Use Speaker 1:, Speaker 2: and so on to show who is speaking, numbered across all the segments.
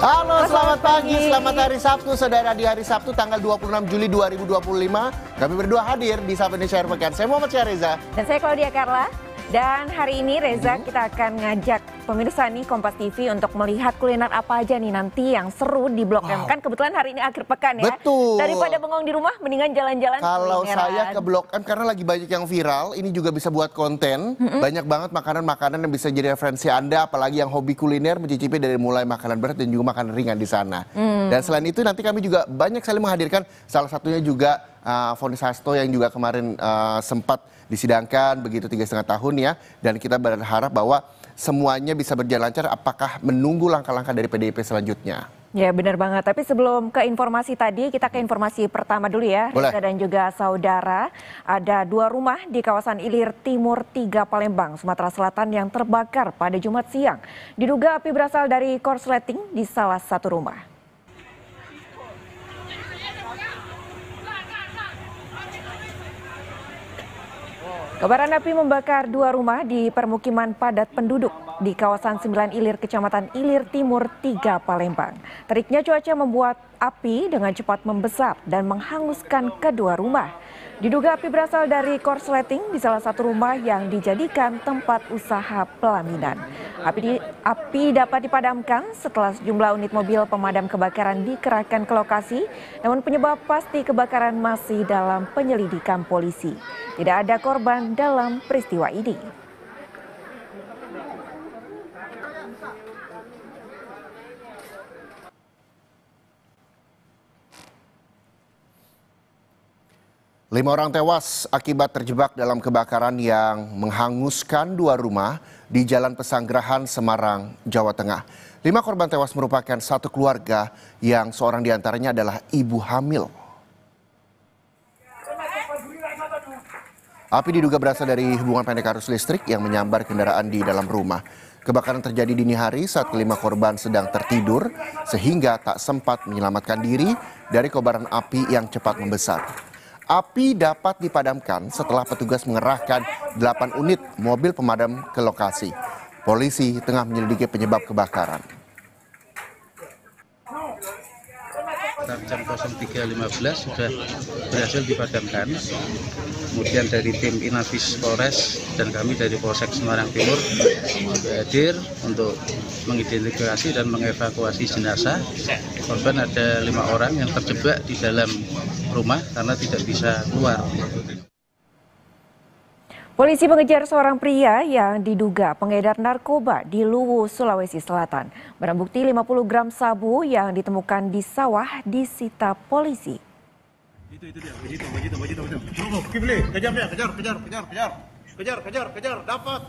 Speaker 1: Halo, selamat pagi, selamat hari Sabtu, saudara. Di hari Sabtu tanggal 26 Juli 2025, kami berdua hadir di Sapa Indonesia Akhir Pekan. Saya Muhammad Syahriza.
Speaker 2: Dan saya Claudia Carla. Dan hari ini Reza kita akan ngajak pemirsa nih Kompas TV untuk melihat kuliner apa aja nih nanti yang seru di Blok M. Kan kebetulan hari ini akhir pekan ya.
Speaker 1: Betul.
Speaker 2: Daripada bengong di rumah mendingan jalan-jalan
Speaker 1: Kalau
Speaker 2: kulineran.
Speaker 1: saya ke Blok M karena lagi banyak yang viral, ini juga bisa buat konten. Banyak banget makanan-makanan yang bisa jadi referensi Anda, apalagi yang hobi kuliner, mencicipi dari mulai makanan berat dan juga makanan ringan di sana. Dan selain itu nanti kami juga banyak sekali menghadirkan salah satunya juga Fonis Hasto yang juga kemarin sempat disidangkan begitu 3,5 tahun ya, dan kita berharap bahwa semuanya bisa berjalan lancar. Apakah menunggu langkah-langkah dari PDIP selanjutnya?
Speaker 2: Ya benar banget, tapi sebelum ke informasi tadi, kita ke informasi pertama dulu ya.
Speaker 1: Boleh.
Speaker 2: Reza dan juga saudara, ada 2 rumah di kawasan Ilir Timur 3 Palembang, Sumatera Selatan yang terbakar pada Jumat siang. Diduga api berasal dari korsleting di salah satu rumah. Kobaran api membakar 2 rumah di permukiman padat penduduk di kawasan 9 Ilir, Kecamatan Ilir Timur 3 Palembang. Teriknya cuaca membuat api dengan cepat membesar dan menghanguskan kedua rumah. Diduga api berasal dari korsleting di salah satu rumah yang dijadikan tempat usaha pelaminan. Api dapat dipadamkan setelah sejumlah unit mobil pemadam kebakaran dikerahkan ke lokasi, namun penyebab pasti kebakaran masih dalam penyelidikan polisi. Tidak ada korban dalam peristiwa ini.
Speaker 1: Lima orang tewas akibat terjebak dalam kebakaran yang menghanguskan 2 rumah di Jalan Pesanggerahan, Semarang, Jawa Tengah. 5 korban tewas merupakan satu keluarga yang seorang diantaranya adalah ibu hamil. Api diduga berasal dari hubungan pendek arus listrik yang menyambar kendaraan di dalam rumah. Kebakaran terjadi dini hari saat kelima korban sedang tertidur sehingga tak sempat menyelamatkan diri dari kobaran api yang cepat membesar. Api dapat dipadamkan setelah petugas mengerahkan 8 unit mobil pemadam ke lokasi. Polisi tengah menyelidiki penyebab kebakaran.
Speaker 3: Jam 03.15 sudah berhasil dipadamkan. Kemudian dari tim Inafis Polres dan kami dari Polsek Semarang Timur juga hadir untuk mengidentifikasi dan mengevakuasi jenazah. Korban ada 5 orang yang terjebak di dalam rumah karena tidak bisa keluar.
Speaker 2: Polisi mengejar seorang pria yang diduga pengedar narkoba di Luwu, Sulawesi Selatan. Barang bukti 50 gram sabu yang ditemukan di sawah disita polisi.
Speaker 4: Itu dia, begitu. Kibli, kejar, dapat,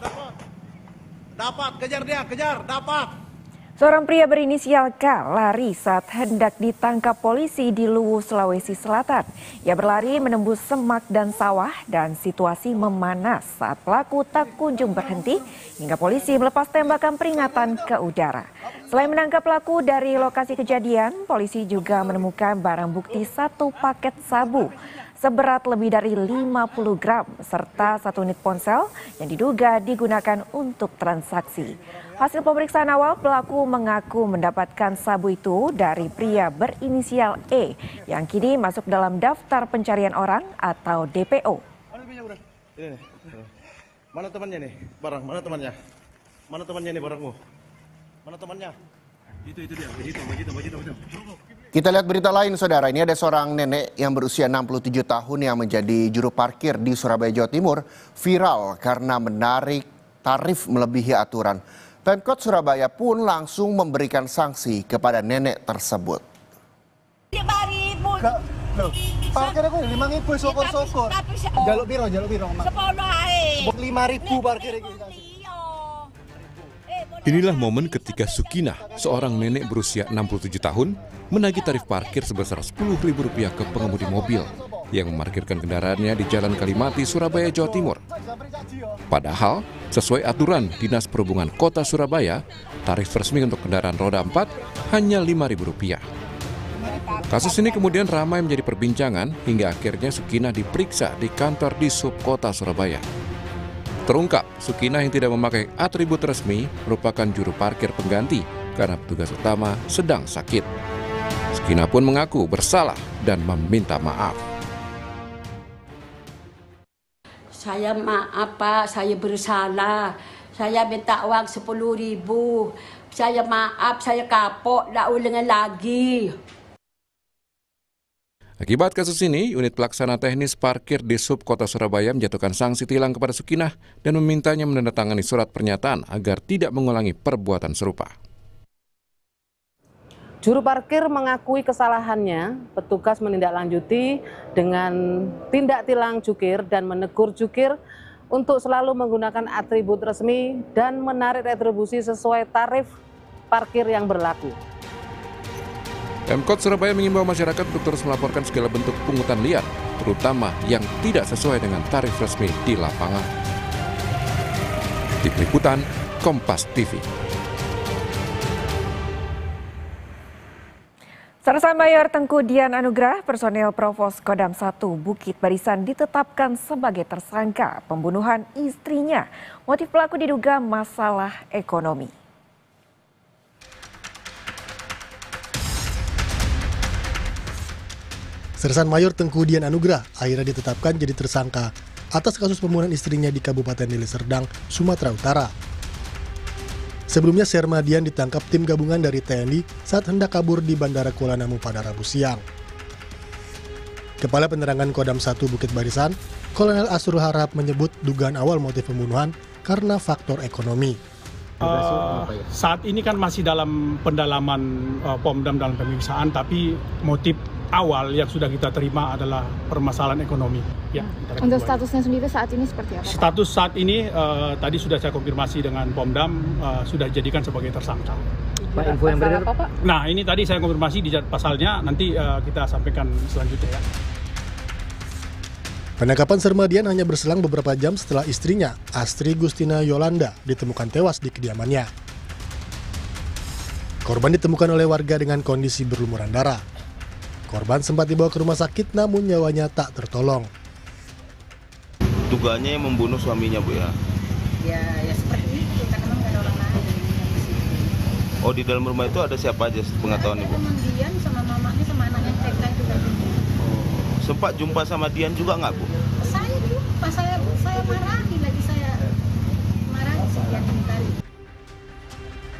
Speaker 4: kejar, dapat.
Speaker 2: Seorang pria berinisial K lari saat hendak ditangkap polisi di Luwu, Sulawesi Selatan. Ia berlari menembus semak dan sawah dan situasi memanas saat pelaku tak kunjung berhenti hingga polisi melepas tembakan peringatan ke udara. Selain menangkap pelaku dari lokasi kejadian, polisi juga menemukan barang bukti 1 paket sabu seberat lebih dari 50 gram serta 1 unit ponsel yang diduga digunakan untuk transaksi. Hasil pemeriksaan awal, pelaku mengaku mendapatkan sabu itu dari pria berinisial E yang kini masuk dalam daftar pencarian orang atau DPO.
Speaker 4: Mana temannya nih? Barang, mana temannya? Mana temannya nih barangmu? Mana temannya? Itu dia, begitu.
Speaker 1: Kita lihat berita lain, saudara. Ini ada seorang nenek yang berusia 67 tahun yang menjadi juru parkir di Surabaya, Jawa Timur, viral karena menarik tarif melebihi aturan. Pemkot Surabaya pun langsung memberikan sanksi kepada nenek tersebut.
Speaker 5: 5.000. Parkir aku 5.000 sokor. Jaluk biro. 10 ae. 5.000 parkir iki.
Speaker 6: Inilah momen ketika Sukinah, seorang nenek berusia 67 tahun, menagih tarif parkir sebesar Rp10.000 ke pengemudi mobil yang memarkirkan kendaraannya di Jalan Kalimati, Surabaya, Jawa Timur. Padahal, sesuai aturan Dinas Perhubungan Kota Surabaya, tarif resmi untuk kendaraan roda 4 hanya Rp5.000. Kasus ini kemudian ramai menjadi perbincangan hingga akhirnya Sukinah diperiksa di kantor Dishub Kota Surabaya. Terungkap, Sukinah yang tidak memakai atribut resmi merupakan juru parkir pengganti karena petugas utama sedang sakit. Sukinah pun mengaku bersalah dan meminta maaf.
Speaker 7: Saya maaf Pak, saya bersalah. Saya minta uang 10.000. Saya maaf, saya kapok, tak ulangan lagi.
Speaker 6: Akibat kasus ini, unit pelaksana teknis parkir di Sub Kota Surabaya menjatuhkan sanksi tilang kepada Sukinah dan memintanya menandatangani surat pernyataan agar tidak mengulangi perbuatan serupa.
Speaker 8: Juru parkir mengakui kesalahannya, petugas menindaklanjuti dengan tindak tilang jukir dan menegur jukir untuk selalu menggunakan atribut resmi dan menarik retribusi sesuai tarif parkir yang berlaku.
Speaker 6: Pemkot Surabaya mengimbau masyarakat untuk terus melaporkan segala bentuk pungutan liar, terutama yang tidak sesuai dengan tarif resmi di lapangan. Tim Liputan, Kompas TV.
Speaker 2: Sersan Mayor Tengku Dian Anugrah, personel Provos Kodam 1 Bukit Barisan ditetapkan sebagai tersangka pembunuhan istrinya. Motif pelaku diduga masalah ekonomi.
Speaker 5: Sersan Mayor Tengku Dian Anugrah akhirnya ditetapkan jadi tersangka atas kasus pembunuhan istrinya di Kabupaten Deli Serdang, Sumatera Utara. Sebelumnya Sermadian ditangkap tim gabungan dari TNI saat hendak kabur di Bandara Kuala Namu pada Rabu siang. Kepala Penerangan Kodam 1 Bukit Barisan, Kolonel Asrul Harahap menyebut dugaan awal motif pembunuhan karena faktor ekonomi.
Speaker 9: Saat ini kan masih dalam pendalaman Pomdam dalam pemeriksaan, tapi motif awal yang sudah kita terima adalah permasalahan ekonomi. Ya,
Speaker 10: untuk statusnya sendiri saat ini seperti apa?
Speaker 9: Status saat ini tadi sudah saya konfirmasi dengan Pomdam, sudah dijadikan sebagai tersangka.
Speaker 8: Pak, info yang beredar apa, Pak?
Speaker 9: Nah, ini tadi saya konfirmasi di pasalnya, nanti kita sampaikan selanjutnya ya.
Speaker 5: Penangkapan Sermadian hanya berselang beberapa jam setelah istrinya, Astri Gustina Yolanda, ditemukan tewas di kediamannya. Korban ditemukan oleh warga dengan kondisi berlumuran darah. Korban sempat dibawa ke rumah sakit namun nyawanya tak tertolong.
Speaker 11: Dugaannya yang membunuh suaminya, Bu ya?
Speaker 12: Ya seperti itu, karena memang nggak ada orang lain yang di situ.
Speaker 11: Oh, di dalam rumah itu ada siapa aja pengetahuan Ibu?
Speaker 12: Cuma Dian sama mamanya sama anaknya TK itu tadi.
Speaker 11: Oh, sempat jumpa sama Dian juga nggak, Bu?
Speaker 12: Saya jumpa, saya marahi lagi, saya marahi si Dian ini tadi.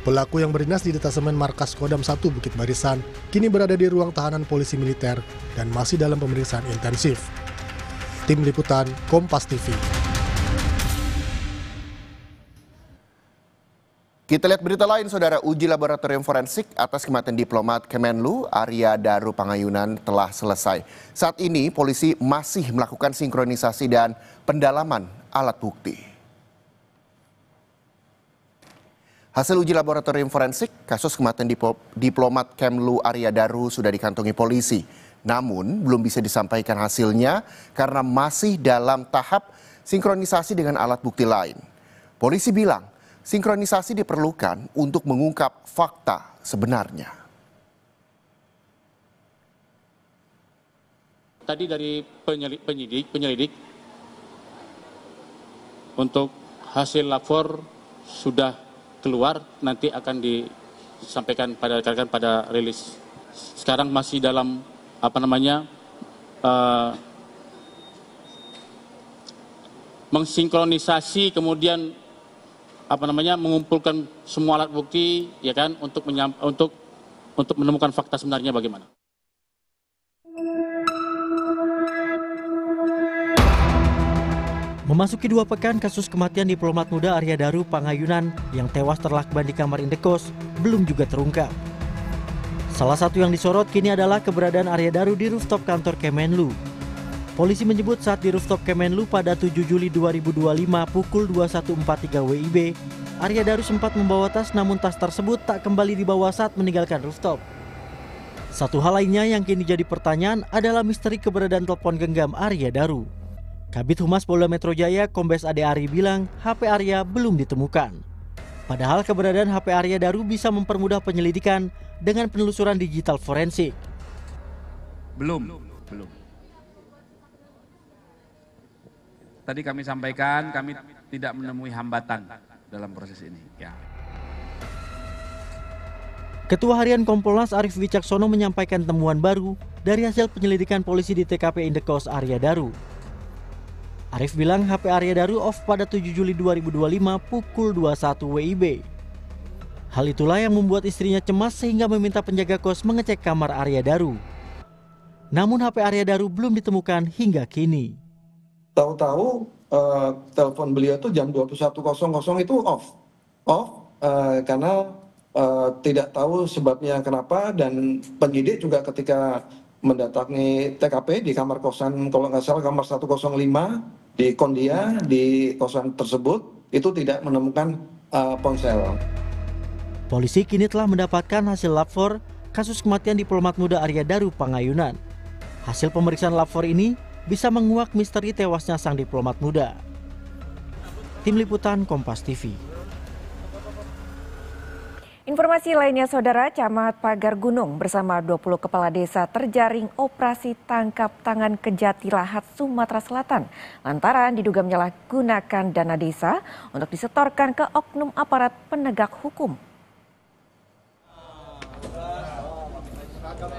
Speaker 5: Pelaku yang berdinas di detasemen Markas Kodam 1 Bukit Barisan kini berada di ruang tahanan polisi militer dan masih dalam pemeriksaan intensif. Tim Liputan, Kompas TV.
Speaker 1: Kita lihat berita lain, Saudara. Uji laboratorium forensik atas kematian diplomat Kemenlu Arya Daru Pangayunan telah selesai. Saat ini polisi masih melakukan sinkronisasi dan pendalaman alat bukti. Hasil uji laboratorium forensik kasus kematian diplomat Kemlu Arya Daru sudah dikantongi polisi. Namun belum bisa disampaikan hasilnya karena masih dalam tahap sinkronisasi dengan alat bukti lain. Polisi bilang sinkronisasi diperlukan untuk mengungkap fakta sebenarnya.
Speaker 3: Tadi dari penyelidik untuk hasil lapor sudah keluar, nanti akan disampaikan pada rekan-rekan pada rilis. Sekarang masih dalam mensinkronisasi, kemudian mengumpulkan semua alat bukti, ya kan, untuk menemukan fakta sebenarnya bagaimana.
Speaker 13: Memasuki 2 pekan kasus kematian diplomat muda Arya Daru Pangayunan yang tewas terlakban di kamar indekos belum juga terungkap. Salah satu yang disorot kini adalah keberadaan Arya Daru di rooftop kantor Kemenlu. Polisi menyebut saat di rooftop Kemenlu pada 7 Juli 2025 pukul 21.43 WIB, Arya Daru sempat membawa tas namun tas tersebut tak kembali dibawa saat meninggalkan rooftop. Satu hal lainnya yang kini jadi pertanyaan adalah misteri keberadaan telepon genggam Arya Daru. Kabid Humas Polda Metro Jaya Kombes Ade Ari bilang HP Arya belum ditemukan. Padahal keberadaan HP Arya Daru bisa mempermudah penyelidikan dengan penelusuran digital forensik.
Speaker 14: Belum. Tadi kami sampaikan kami tidak menemui hambatan dalam proses ini. Ya.
Speaker 13: Ketua Harian Kompolnas Arief Wicaksono menyampaikan temuan baru dari hasil penyelidikan polisi di TKP Indekos Arya Daru. Arief bilang HP Arya Daru off pada 7 Juli 2025 pukul 21 WIB. Hal itulah yang membuat istrinya cemas sehingga meminta penjaga kos mengecek kamar Arya Daru. Namun HP Arya Daru belum ditemukan hingga kini.
Speaker 15: Tahu-tahu telepon beliau itu jam 21.00 itu off karena tidak tahu sebabnya kenapa, dan penyidik juga ketika mendatangi TKP di kamar kosan, kalau nggak salah kamar 105 di Kondia, di kosan tersebut itu tidak menemukan ponsel.
Speaker 13: Polisi kini telah mendapatkan hasil lapor kasus kematian diplomat muda Arya Daru Pangayunan. Hasil pemeriksaan lapor ini bisa menguak misteri tewasnya sang diplomat muda. Tim Liputan Kompas TV.
Speaker 2: Informasi lainnya, Saudara, Camat Pagar Gunung bersama 20 kepala desa terjaring operasi tangkap tangan Kejati Lahat, Sumatera Selatan lantaran diduga menyalahgunakan dana desa untuk disetorkan ke oknum aparat penegak hukum.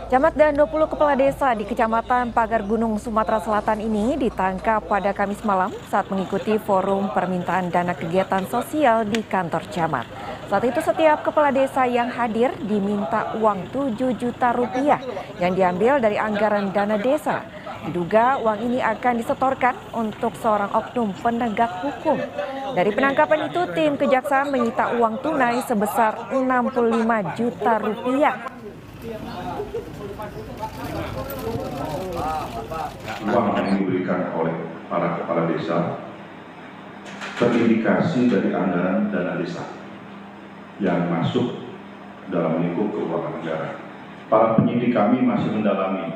Speaker 2: Camat dan 20 kepala desa di Kecamatan Pagar Gunung, Sumatera Selatan ini ditangkap pada Kamis malam saat mengikuti forum permintaan dana kegiatan sosial di kantor camat. Saat itu setiap kepala desa yang hadir diminta uang 7 juta rupiah yang diambil dari anggaran dana desa. Diduga uang ini akan disetorkan untuk seorang oknum penegak hukum. Dari penangkapan itu, tim kejaksaan menyita uang tunai sebesar 65 juta rupiah.
Speaker 16: Uang yang diberikan oleh para kepala desa terindikasi dari anggaran dana desa yang masuk dalam lingkup keuangan negara. Para penyidik kami masih mendalami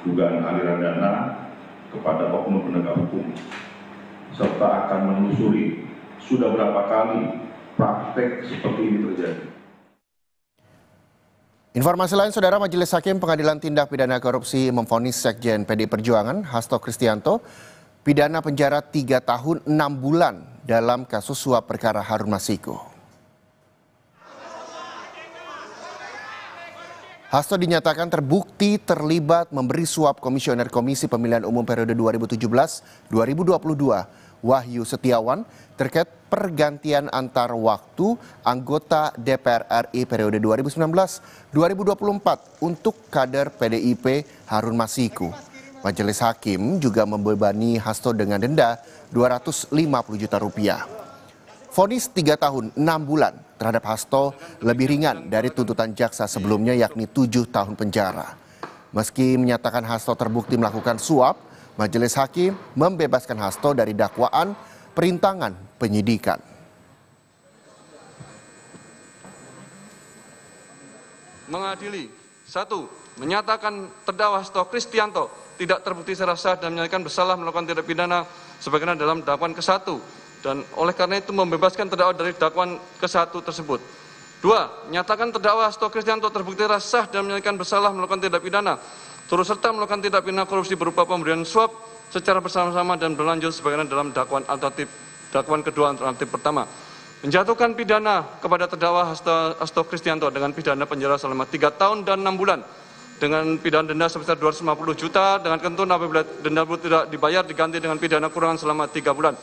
Speaker 16: dugaan aliran dana kepada oknum penegak hukum, serta akan menelusuri sudah berapa kali praktek seperti ini terjadi.
Speaker 1: Informasi lain, Saudara, Majelis Hakim Pengadilan Tindak Pidana Korupsi memvonis Sekjen PDI Perjuangan Hasto Kristianto pidana penjara 3 tahun 6 bulan dalam kasus suap perkara Harun Masiku. Hasto dinyatakan terbukti terlibat memberi suap Komisioner Komisi Pemilihan Umum periode 2017-2022 Wahyu Setiawan terkait pergantian antar waktu anggota DPR RI periode 2019-2024 untuk kader PDIP Harun Masiku. Majelis Hakim juga membebani Hasto dengan denda 250 juta rupiah. Vonis 3 tahun 6 bulan terhadap Hasto lebih ringan dari tuntutan jaksa sebelumnya, yakni 7 tahun penjara. Meski menyatakan Hasto terbukti melakukan suap, Majelis Hakim membebaskan Hasto dari dakwaan perintangan penyidikan.
Speaker 17: Mengadili 1. Menyatakan terdakwa Hasto Kristianto tidak terbukti secara sah dan menyatakan bersalah melakukan tindak pidana sebagaimana dalam dakwaan ke-1, dan oleh karena itu membebaskan terdakwa dari dakwaan ke-1 tersebut. 2. Menyatakan terdakwa Hasto Kristianto terbukti secara sah dan menyatakan bersalah melakukan tindak pidana turut serta melakukan tindak pidana korupsi berupa pemberian suap secara bersama-sama dan berlanjut sebagaimana dalam dakwaan kedua alternatif pertama. Menjatuhkan pidana kepada terdakwa Hasto Kristianto dengan pidana penjara selama 3 tahun dan 6 bulan dengan pidana denda sebesar 250 juta dengan ketentuan apabila denda tidak dibayar diganti dengan pidana kurungan selama 3 bulan.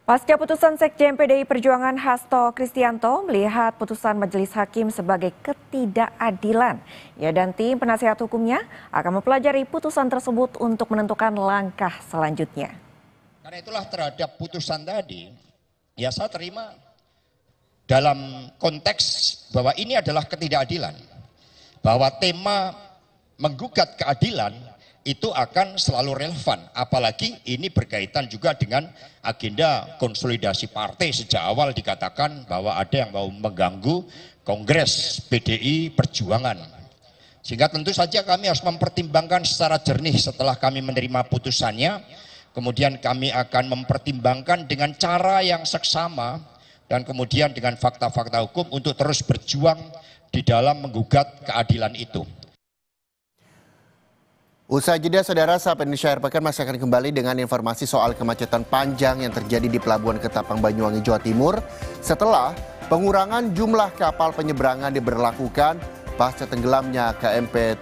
Speaker 2: Pasca putusan Sekjen PDI Perjuangan Hasto Kristianto melihat putusan Majelis Hakim sebagai ketidakadilan. Ia dan tim penasihat hukumnya akan mempelajari putusan tersebut untuk menentukan langkah selanjutnya.
Speaker 18: Karena itulah terhadap putusan tadi, ya saya terima dalam konteks bahwa ini adalah ketidakadilan. Bahwa tema menggugat keadilan itu akan selalu relevan, apalagi ini berkaitan juga dengan agenda konsolidasi partai. Sejak awal dikatakan bahwa ada yang mau mengganggu Kongres PDI Perjuangan, sehingga tentu saja kami harus mempertimbangkan secara jernih setelah kami menerima putusannya. Kemudian kami akan mempertimbangkan dengan cara yang seksama dan kemudian dengan fakta-fakta hukum untuk terus berjuang di dalam menggugat keadilan itu.
Speaker 1: Usai jeda, Saudara, Sapa Indonesia Akhir Pekan masih akan kembali dengan informasi soal kemacetan panjang yang terjadi di Pelabuhan Ketapang, Banyuwangi, Jawa Timur setelah Pengurangan jumlah kapal penyeberangan diberlakukan pasca tenggelamnya KMP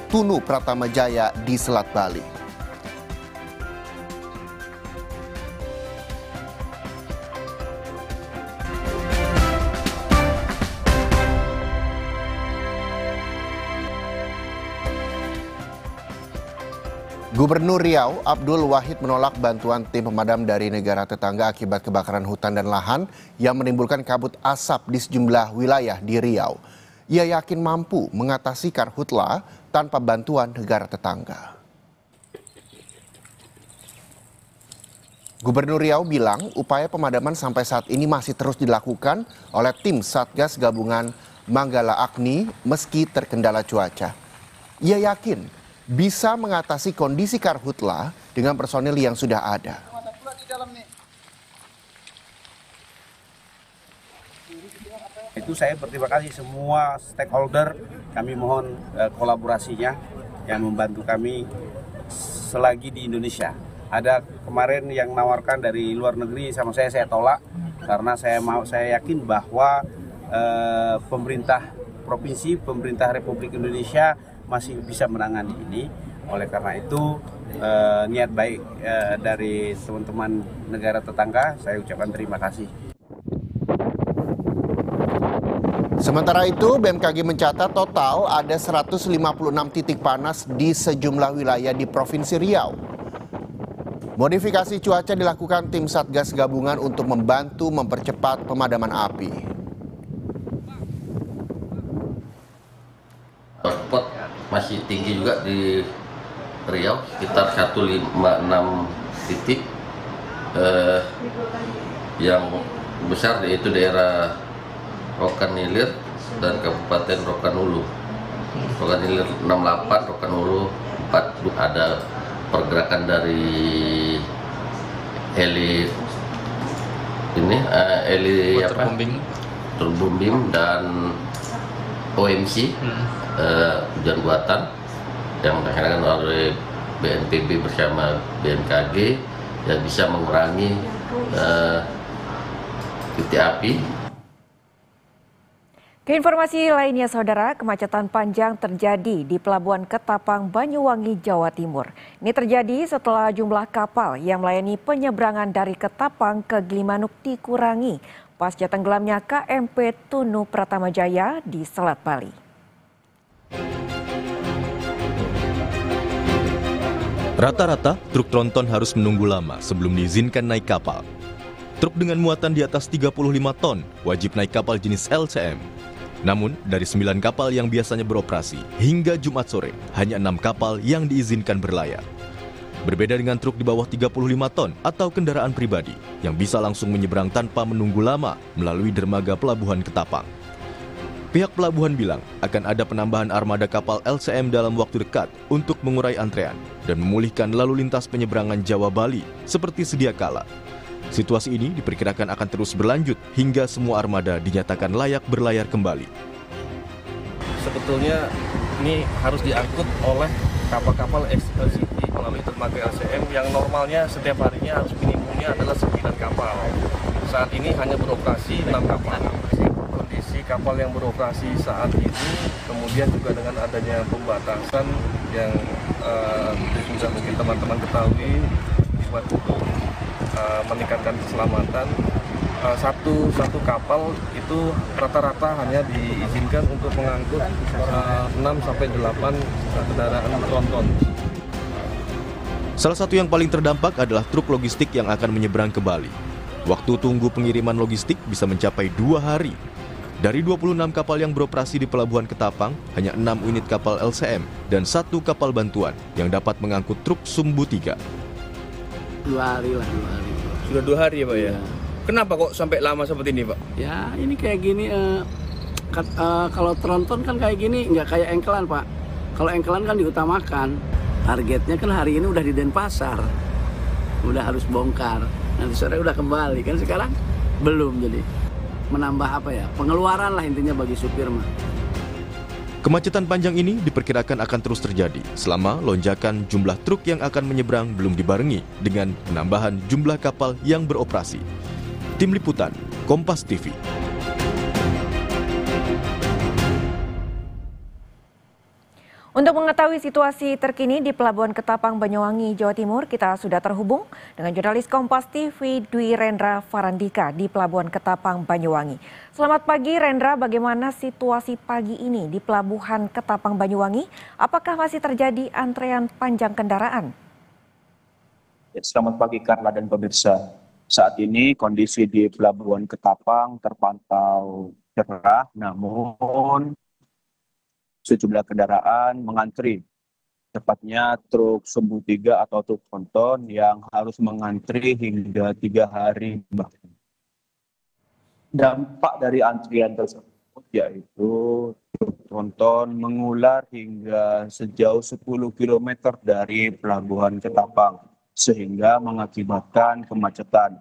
Speaker 1: Tunu Pratama Jaya di Selat Bali. Gubernur Riau, Abdul Wahid menolak bantuan tim pemadam dari negara tetangga akibat kebakaran hutan dan lahan yang menimbulkan kabut asap di sejumlah wilayah di Riau. Ia yakin mampu mengatasi karhutla tanpa bantuan negara tetangga. Gubernur Riau bilang upaya pemadaman sampai saat ini masih terus dilakukan oleh tim Satgas Gabungan Manggala Agni meski terkendala cuaca. Ia yakin bisa mengatasi kondisi karhutla dengan personil yang sudah ada.
Speaker 19: Itu saya berterima kasih semua stakeholder, kami mohon kolaborasinya yang membantu kami selagi di Indonesia. Ada kemarin yang menawarkan dari luar negeri sama saya tolak karena saya yakin bahwa pemerintah provinsi, pemerintah Republik Indonesia masih bisa menangani ini. Oleh karena itu niat baik dari teman-teman negara tetangga saya ucapkan terima kasih.
Speaker 1: Sementara itu BMKG mencatat total ada 156 titik panas di sejumlah wilayah di Provinsi Riau. Modifikasi cuaca dilakukan tim Satgas Gabungan untuk membantu mempercepat pemadaman api.
Speaker 20: Spot masih tinggi juga di Riau, sekitar 156 titik. Yang besar yaitu daerah Rokan Hilir dan Kabupaten Rokan Hulu. Rokan Hilir 68, Rokan Hulu 4. Ada pergerakan dari heli terbumbing dan OMC hujan buatan yang dilaksanakan oleh BNPB bersama BMKG yang bisa mengurangi titik api.
Speaker 2: Keinformasi lainnya saudara, kemacetan panjang terjadi di Pelabuhan Ketapang, Banyuwangi, Jawa Timur. Ini terjadi setelah jumlah kapal yang melayani penyeberangan dari Ketapang ke Gilimanuk dikurangi pasca tenggelamnya KMP Tunu Pratama Jaya di Selat Bali.
Speaker 21: Rata-rata, truk tronton harus menunggu lama sebelum diizinkan naik kapal. Truk dengan muatan di atas 35 ton wajib naik kapal jenis LCM. Namun, dari 9 kapal yang biasanya beroperasi, hingga Jumat sore, hanya 6 kapal yang diizinkan berlayar. Berbeda dengan truk di bawah 35 ton atau kendaraan pribadi yang bisa langsung menyeberang tanpa menunggu lama melalui dermaga Pelabuhan Ketapang. Pihak pelabuhan bilang akan ada penambahan armada kapal LCM dalam waktu dekat untuk mengurai antrean dan memulihkan lalu lintas penyeberangan Jawa-Bali seperti sedia kala. Situasi ini diperkirakan akan terus berlanjut hingga semua armada dinyatakan layak berlayar kembali.
Speaker 22: Sebetulnya ini harus diangkut oleh kapal-kapal LCT melalui dermaga LCM yang normalnya setiap harinya harus minimumnya adalah 9 kapal. Saat ini hanya beroperasi 6 kapal. Kondisi kapal yang beroperasi saat ini, kemudian juga dengan adanya pembatasan yang sudah mungkin teman-teman ketahui dibuat untuk meningkatkan keselamatan, satu kapal itu rata-rata hanya diizinkan untuk mengangkut 6-8 kendaraan tronton.
Speaker 21: Salah satu yang paling terdampak adalah truk logistik yang akan menyeberang ke Bali. Waktu tunggu pengiriman logistik bisa mencapai 2 hari. Dari 26 kapal yang beroperasi di Pelabuhan Ketapang, hanya 6 unit kapal LCM dan 1 kapal bantuan yang dapat mengangkut truk Sumbu 3.
Speaker 23: 2 hari lah, 2 hari.
Speaker 22: Sudah 2 hari ya Pak ya? Kenapa kok sampai lama seperti ini Pak?
Speaker 23: Ya ini kayak gini, kalau tronton kan kayak gini, nggak kayak engkelan Pak. Kalau engkelan kan diutamakan. Targetnya kan hari ini udah di Denpasar. Udah harus bongkar. Nanti sore udah kembali. Kan sekarang belum, jadi menambah apa ya, pengeluaran lah intinya bagi supir mah.
Speaker 21: Kemacetan panjang ini diperkirakan akan terus terjadi selama lonjakan jumlah truk yang akan menyeberang belum dibarengi dengan penambahan jumlah kapal yang beroperasi. Tim Liputan, Kompas TV.
Speaker 2: Untuk mengetahui situasi terkini di Pelabuhan Ketapang, Banyuwangi, Jawa Timur, kita sudah terhubung dengan jurnalis Kompas TV Dwi Rendra Farandika di Pelabuhan Ketapang, Banyuwangi. Selamat pagi Rendra, bagaimana situasi pagi ini di Pelabuhan Ketapang, Banyuwangi? Apakah masih terjadi antrean panjang kendaraan?
Speaker 4: Selamat pagi Karla dan pemirsa. Saat ini kondisi di Pelabuhan Ketapang terpantau cerah, namun sejumlah kendaraan mengantri, tepatnya truk sumbu 3 atau truk tronton yang harus mengantri hingga 3 hari. Dampak dari antrian tersebut yaitu truk tronton mengular hingga sejauh 10 km dari Pelabuhan Ketapang, sehingga mengakibatkan kemacetan.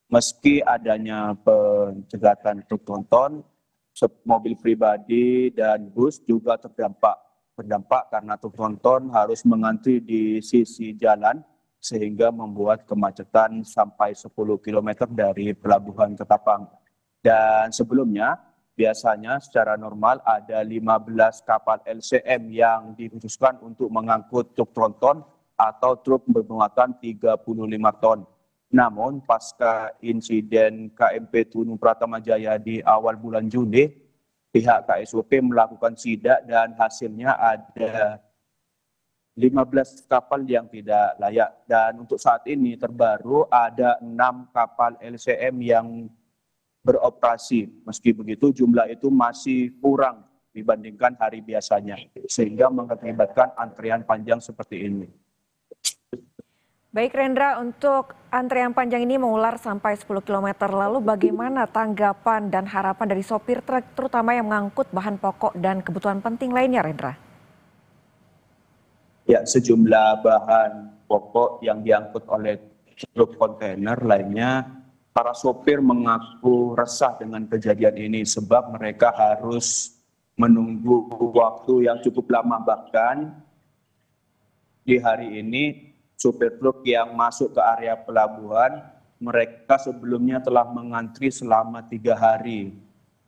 Speaker 4: Meski adanya pencegatan truk tronton, mobil pribadi dan bus juga berdampak karena truk tronton harus mengantri di sisi jalan sehingga membuat kemacetan sampai 10 km dari Pelabuhan Ketapang. Dan sebelumnya biasanya secara normal ada 15 kapal LCM yang dikhususkan untuk mengangkut truk tronton atau truk bermuatan 35 ton. Namun pasca insiden KMP Tunung Pratama Jaya di awal bulan Juni, pihak KSOP melakukan sidak dan hasilnya ada 15 kapal yang tidak layak. Dan untuk saat ini terbaru ada 6 kapal LCM yang beroperasi. Meski begitu jumlah itu masih kurang dibandingkan hari biasanya, sehingga mengakibatkan antrian panjang seperti ini.
Speaker 2: Baik Rendra, untuk antrean panjang ini mengular sampai 10 km. Lalu bagaimana tanggapan dan harapan dari sopir truk terutama yang mengangkut bahan pokok dan kebutuhan penting lainnya, Rendra?
Speaker 4: Ya, sejumlah bahan pokok yang diangkut oleh truk kontainer lainnya, para sopir mengaku resah dengan kejadian ini sebab mereka harus menunggu waktu yang cukup lama. Bahkan di hari ini supir truk yang masuk ke area pelabuhan, mereka sebelumnya telah mengantri selama 3 hari.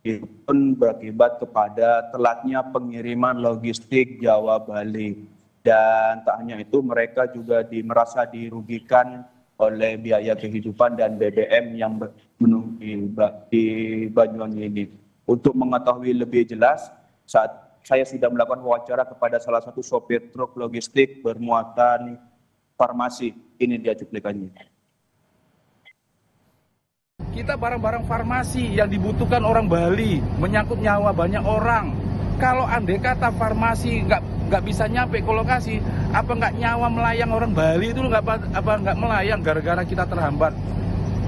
Speaker 4: Itu pun berakibat kepada telatnya pengiriman logistik Jawa Bali. Dan tak hanya itu, mereka juga merasa dirugikan oleh biaya kehidupan dan BBM yang menunggu di Banyuwangi ini. Untuk mengetahui lebih jelas, saat saya sudah melakukan wawancara kepada salah satu sopir truk logistik bermuatan farmasi. Ini dia cuplikannya.
Speaker 14: Kita barang-barang farmasi yang dibutuhkan orang Bali, menyangkut nyawa banyak orang. Kalau andai kata farmasi nggak bisa nyampe ke lokasi, apa nggak nyawa melayang orang Bali itu nggak melayang gara-gara kita terhambat.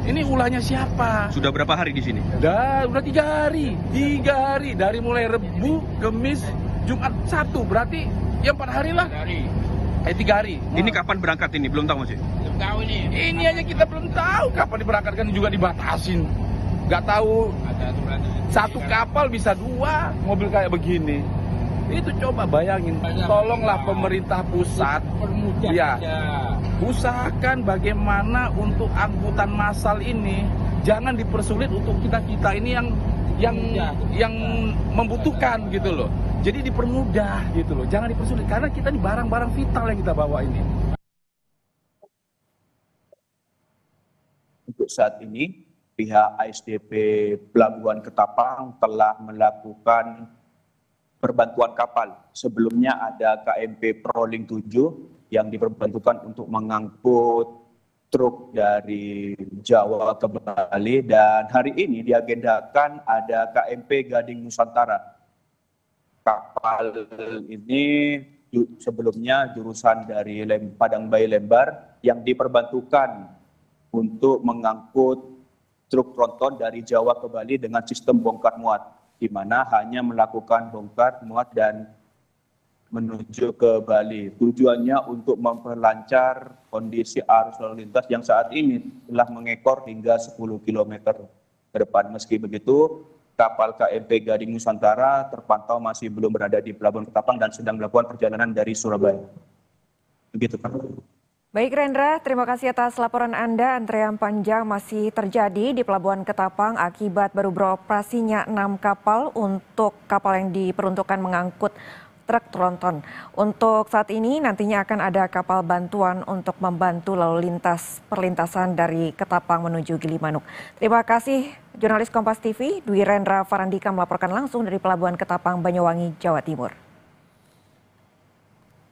Speaker 14: Ini ulahnya siapa?
Speaker 6: Sudah berapa hari di sini?
Speaker 14: Udah 3 hari. 3 hari dari mulai Rebu, Kamis, Jumat, Sabtu. Berarti ya 4 hari lah. 3 hari.
Speaker 6: Ini kapan berangkat ini? Belum tahu masih?
Speaker 14: Belum tahu ini. Ini aja kita belum tahu kapan diberangkatkan, juga dibatasin. Nggak tahu. Satu kapal bisa 2 mobil kayak begini. Itu coba bayangin. Tolonglah pemerintah pusat. Ya. Usahakan bagaimana untuk angkutan massal ini jangan dipersulit untuk kita ini yang membutuhkan gitu loh. Jadi dipermudah gitu loh, jangan dipersulit karena kita ini barang-barang vital yang kita bawa ini.
Speaker 4: Untuk saat ini, pihak ASDP Pelabuhan Ketapang telah melakukan perbantuan kapal. Sebelumnya ada KMP Proling 7 yang diperbantukan untuk mengangkut truk dari Jawa ke Bali, dan hari ini diagendakan ada KMP Gading Nusantara. Kapal ini sebelumnya jurusan dari Padang Bayi Lembar yang diperbantukan untuk mengangkut truk tronton dari Jawa ke Bali dengan sistem bongkar muat, di mana hanya melakukan bongkar muat dan menuju ke Bali. Tujuannya untuk memperlancar kondisi arus lalu lintas yang saat ini telah mengekor hingga 10 km ke depan. Meski begitu, kapal KMP Gading Nusantara terpantau masih belum berada di Pelabuhan Ketapang dan sedang melakukan perjalanan dari Surabaya. Begitu, Pak.
Speaker 2: Baik Rendra, terima kasih atas laporan Anda. Antrean panjang masih terjadi di Pelabuhan Ketapang akibat baru beroperasinya 6 kapal untuk kapal yang diperuntukkan mengangkut truk tronton. Untuk saat ini nantinya akan ada kapal bantuan untuk membantu lalu lintas perlintasan dari Ketapang menuju Gilimanuk. Terima kasih jurnalis Kompas TV Dwi Rendra Farandika melaporkan langsung dari Pelabuhan Ketapang, Banyuwangi, Jawa Timur.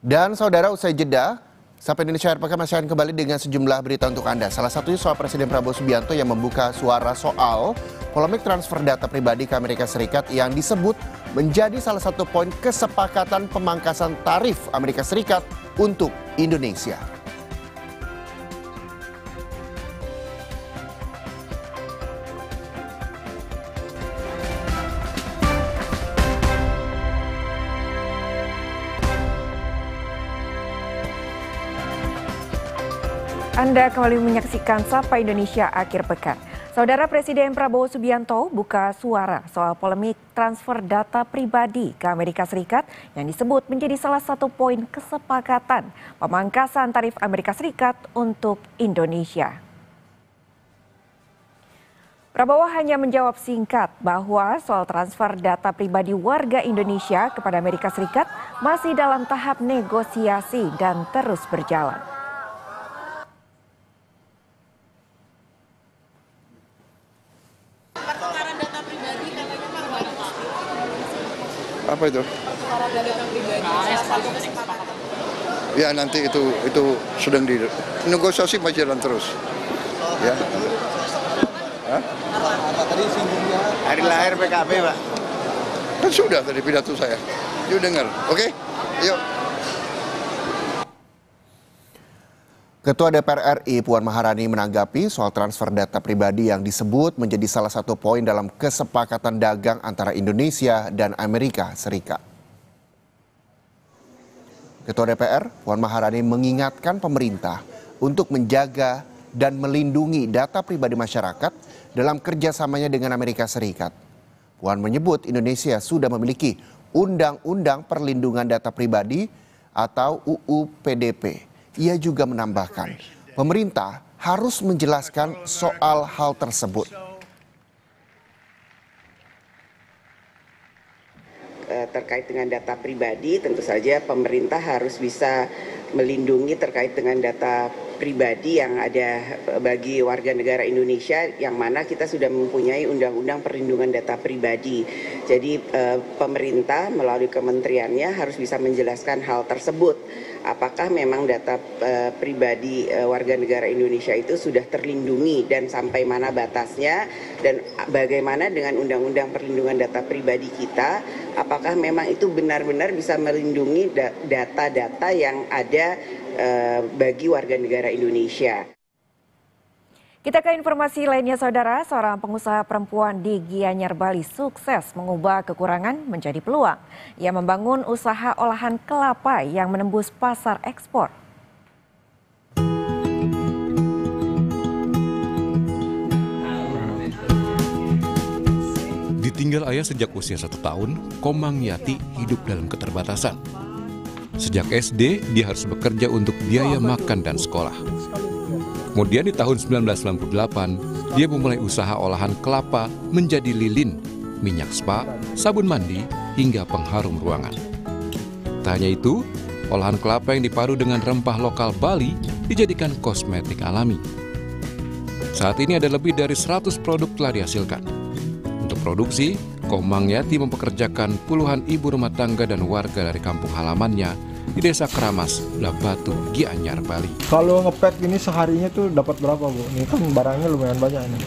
Speaker 1: Dan saudara, usai jeda, Sapa Indonesia Akhir Pekan masih akan kembali dengan sejumlah berita untuk Anda. Salah satunya soal Presiden Prabowo Subianto yang membuka suara soal polemik transfer data pribadi ke Amerika Serikat yang disebut menjadi salah satu poin kesepakatan pemangkasan tarif Amerika Serikat untuk Indonesia.
Speaker 2: Anda kembali menyaksikan Sapa Indonesia Akhir Pekan. Saudara, Presiden Prabowo Subianto buka suara soal polemik transfer data pribadi ke Amerika Serikat yang disebut menjadi salah satu poin kesepakatan pemangkasan tarif Amerika Serikat untuk Indonesia. Prabowo hanya menjawab singkat bahwa soal transfer data pribadi warga Indonesia kepada Amerika Serikat masih dalam tahap negosiasi dan terus berjalan.
Speaker 7: Apa itu? Ya nanti itu sedang di negosiasi masih jalan terus. Ya. Hah?
Speaker 8: Tadi singgungnya
Speaker 7: hari lahir PKB, Pak. Kan sudah tadi pidato saya. Yuk dengar, oke? Yuk.
Speaker 1: Ketua DPR RI Puan Maharani menanggapi soal transfer data pribadi yang disebut menjadi salah satu poin dalam kesepakatan dagang antara Indonesia dan Amerika Serikat. Ketua DPR Puan Maharani mengingatkan pemerintah untuk menjaga dan melindungi data pribadi masyarakat dalam kerjasamanya dengan Amerika Serikat. Puan menyebut Indonesia sudah memiliki Undang-Undang Perlindungan Data Pribadi atau UU PDP. Ia juga menambahkan, pemerintah harus menjelaskan soal hal tersebut.
Speaker 10: Terkait dengan data pribadi, tentu saja pemerintah harus bisa melindungi terkait dengan data pribadi yang ada bagi warga negara Indonesia, yang mana kita sudah mempunyai Undang-Undang Perlindungan Data Pribadi. Jadi pemerintah melalui kementeriannya harus bisa menjelaskan hal tersebut. Apakah memang data pribadi warga negara Indonesia itu sudah terlindungi dan sampai mana batasnya, dan bagaimana dengan Undang-Undang Perlindungan Data Pribadi kita, apakah memang itu benar-benar bisa melindungi data-data yang ada bagi warga negara Indonesia.
Speaker 2: Kita ke informasi lainnya, saudara. Seorang pengusaha perempuan di Gianyar, Bali sukses mengubah kekurangan menjadi peluang. Ia membangun usaha olahan kelapa yang menembus pasar ekspor.
Speaker 24: Ditinggal ayah sejak usia 1 tahun, Komang Yati hidup dalam keterbatasan. Sejak SD, dia harus bekerja untuk biaya makan dan sekolah. Kemudian di tahun 1998, dia memulai usaha olahan kelapa menjadi lilin, minyak spa, sabun mandi, hingga pengharum ruangan. Tak hanya itu, olahan kelapa yang dipadu dengan rempah lokal Bali dijadikan kosmetik alami. Saat ini ada lebih dari 100 produk telah dihasilkan. Untuk produksi, Komang Yati mempekerjakan puluhan ibu rumah tangga dan warga dari kampung halamannya di Desa Keramas, Batu, Gianyar, Bali.
Speaker 25: Kalau ngepet gini seharinya tuh dapat berapa, Bu? Ini kan barangnya lumayan banyak ini.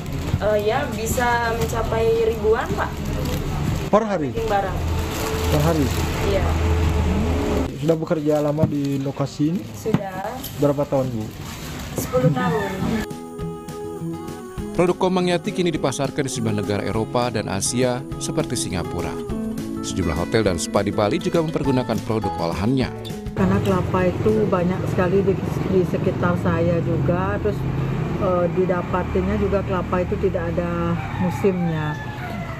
Speaker 26: Ya bisa mencapai ribuan, Pak.
Speaker 25: Per hari?
Speaker 26: Barang.
Speaker 25: Per hari?
Speaker 26: Iya.
Speaker 25: Sudah bekerja lama di lokasi ini?
Speaker 26: Sudah.
Speaker 25: Berapa tahun, Bu?
Speaker 26: 10 tahun.
Speaker 24: Produk Komang Yati kini dipasarkan di sejumlah negara Eropa dan Asia seperti Singapura. Sejumlah hotel dan spa di Bali juga mempergunakan produk olahannya.
Speaker 27: Karena kelapa itu banyak sekali di sekitar saya juga, terus didapatinya juga kelapa itu tidak ada musimnya.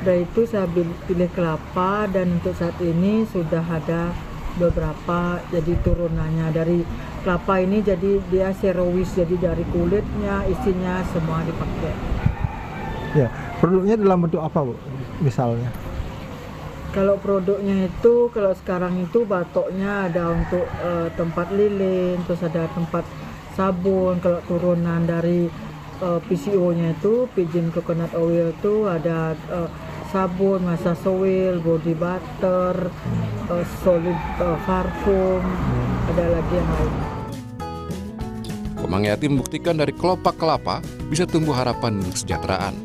Speaker 27: Dari itu saya pilih kelapa, dan untuk saat ini sudah ada beberapa jadi turunannya dari kelapa ini jadi dia zero waste, jadi dari kulitnya, isinya semua dipakai.
Speaker 25: Ya, produknya dalam bentuk apa, Bu? Misalnya?
Speaker 27: Kalau produknya itu, kalau sekarang itu batoknya ada untuk tempat lilin, terus ada tempat sabun. Kalau turunan dari PCO-nya itu, Pigeon Coconut Oil itu ada sabun, massage oil, body butter, solid parfum, ada lagi yang lain.
Speaker 24: Komang Yati membuktikan dari kelopak kelapa bisa tumbuh harapan dan kesejahteraan.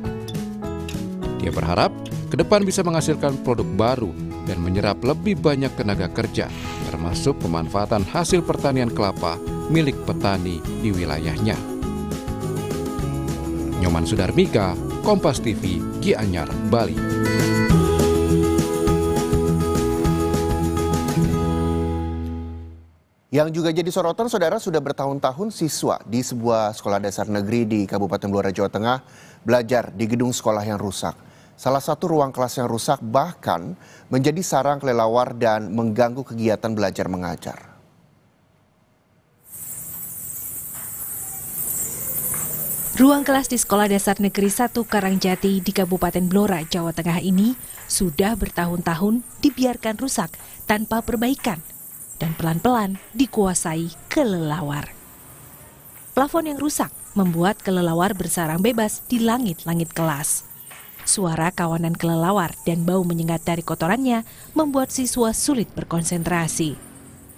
Speaker 24: Dia berharap ke depan bisa menghasilkan produk baru dan menyerap lebih banyak tenaga kerja, termasuk pemanfaatan hasil pertanian kelapa milik petani di wilayahnya. Nyoman Sudarmika, Kompas TV, Gianyar, Bali.
Speaker 1: Yang juga jadi sorotan, saudara, sudah bertahun-tahun siswa di sebuah sekolah dasar negeri di Kabupaten Blora, Jawa Tengah belajar di gedung sekolah yang rusak. Salah satu ruang kelas yang rusak bahkan menjadi sarang kelelawar dan mengganggu kegiatan belajar mengajar.
Speaker 3: Ruang kelas di Sekolah Dasar Negeri 1 Karangjati di Kabupaten Blora, Jawa Tengah ini sudah bertahun-tahun dibiarkan rusak tanpa perbaikan dan pelan-pelan dikuasai kelelawar. Plafon yang rusak membuat kelelawar bersarang bebas di langit-langit kelas. Suara kawanan kelelawar dan bau menyengat dari kotorannya membuat siswa sulit berkonsentrasi.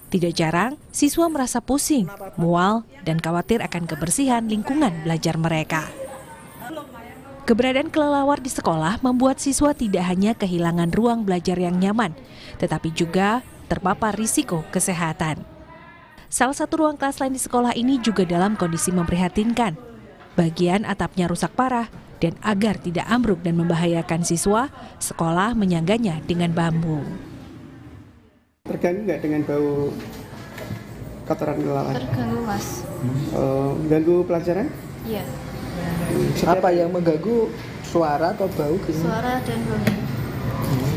Speaker 3: Tidak jarang, siswa merasa pusing, mual, dan khawatir akan kebersihan lingkungan belajar mereka. Keberadaan kelelawar di sekolah membuat siswa tidak hanya kehilangan ruang belajar yang nyaman, tetapi juga terpapar risiko kesehatan. Salah satu ruang kelas lain di sekolah ini juga dalam kondisi memprihatinkan. Bagian atapnya rusak parah, dan agar tidak ambruk dan membahayakan siswa, sekolah menyangganya dengan bambu.
Speaker 5: Terganggu nggak dengan bau kotoran kelelawar?
Speaker 9: Terganggu, Mas.
Speaker 5: Ganggu pelajaran?
Speaker 9: Iya.
Speaker 5: Apa yang mengganggu, suara atau bau?
Speaker 9: Suara dan baunya.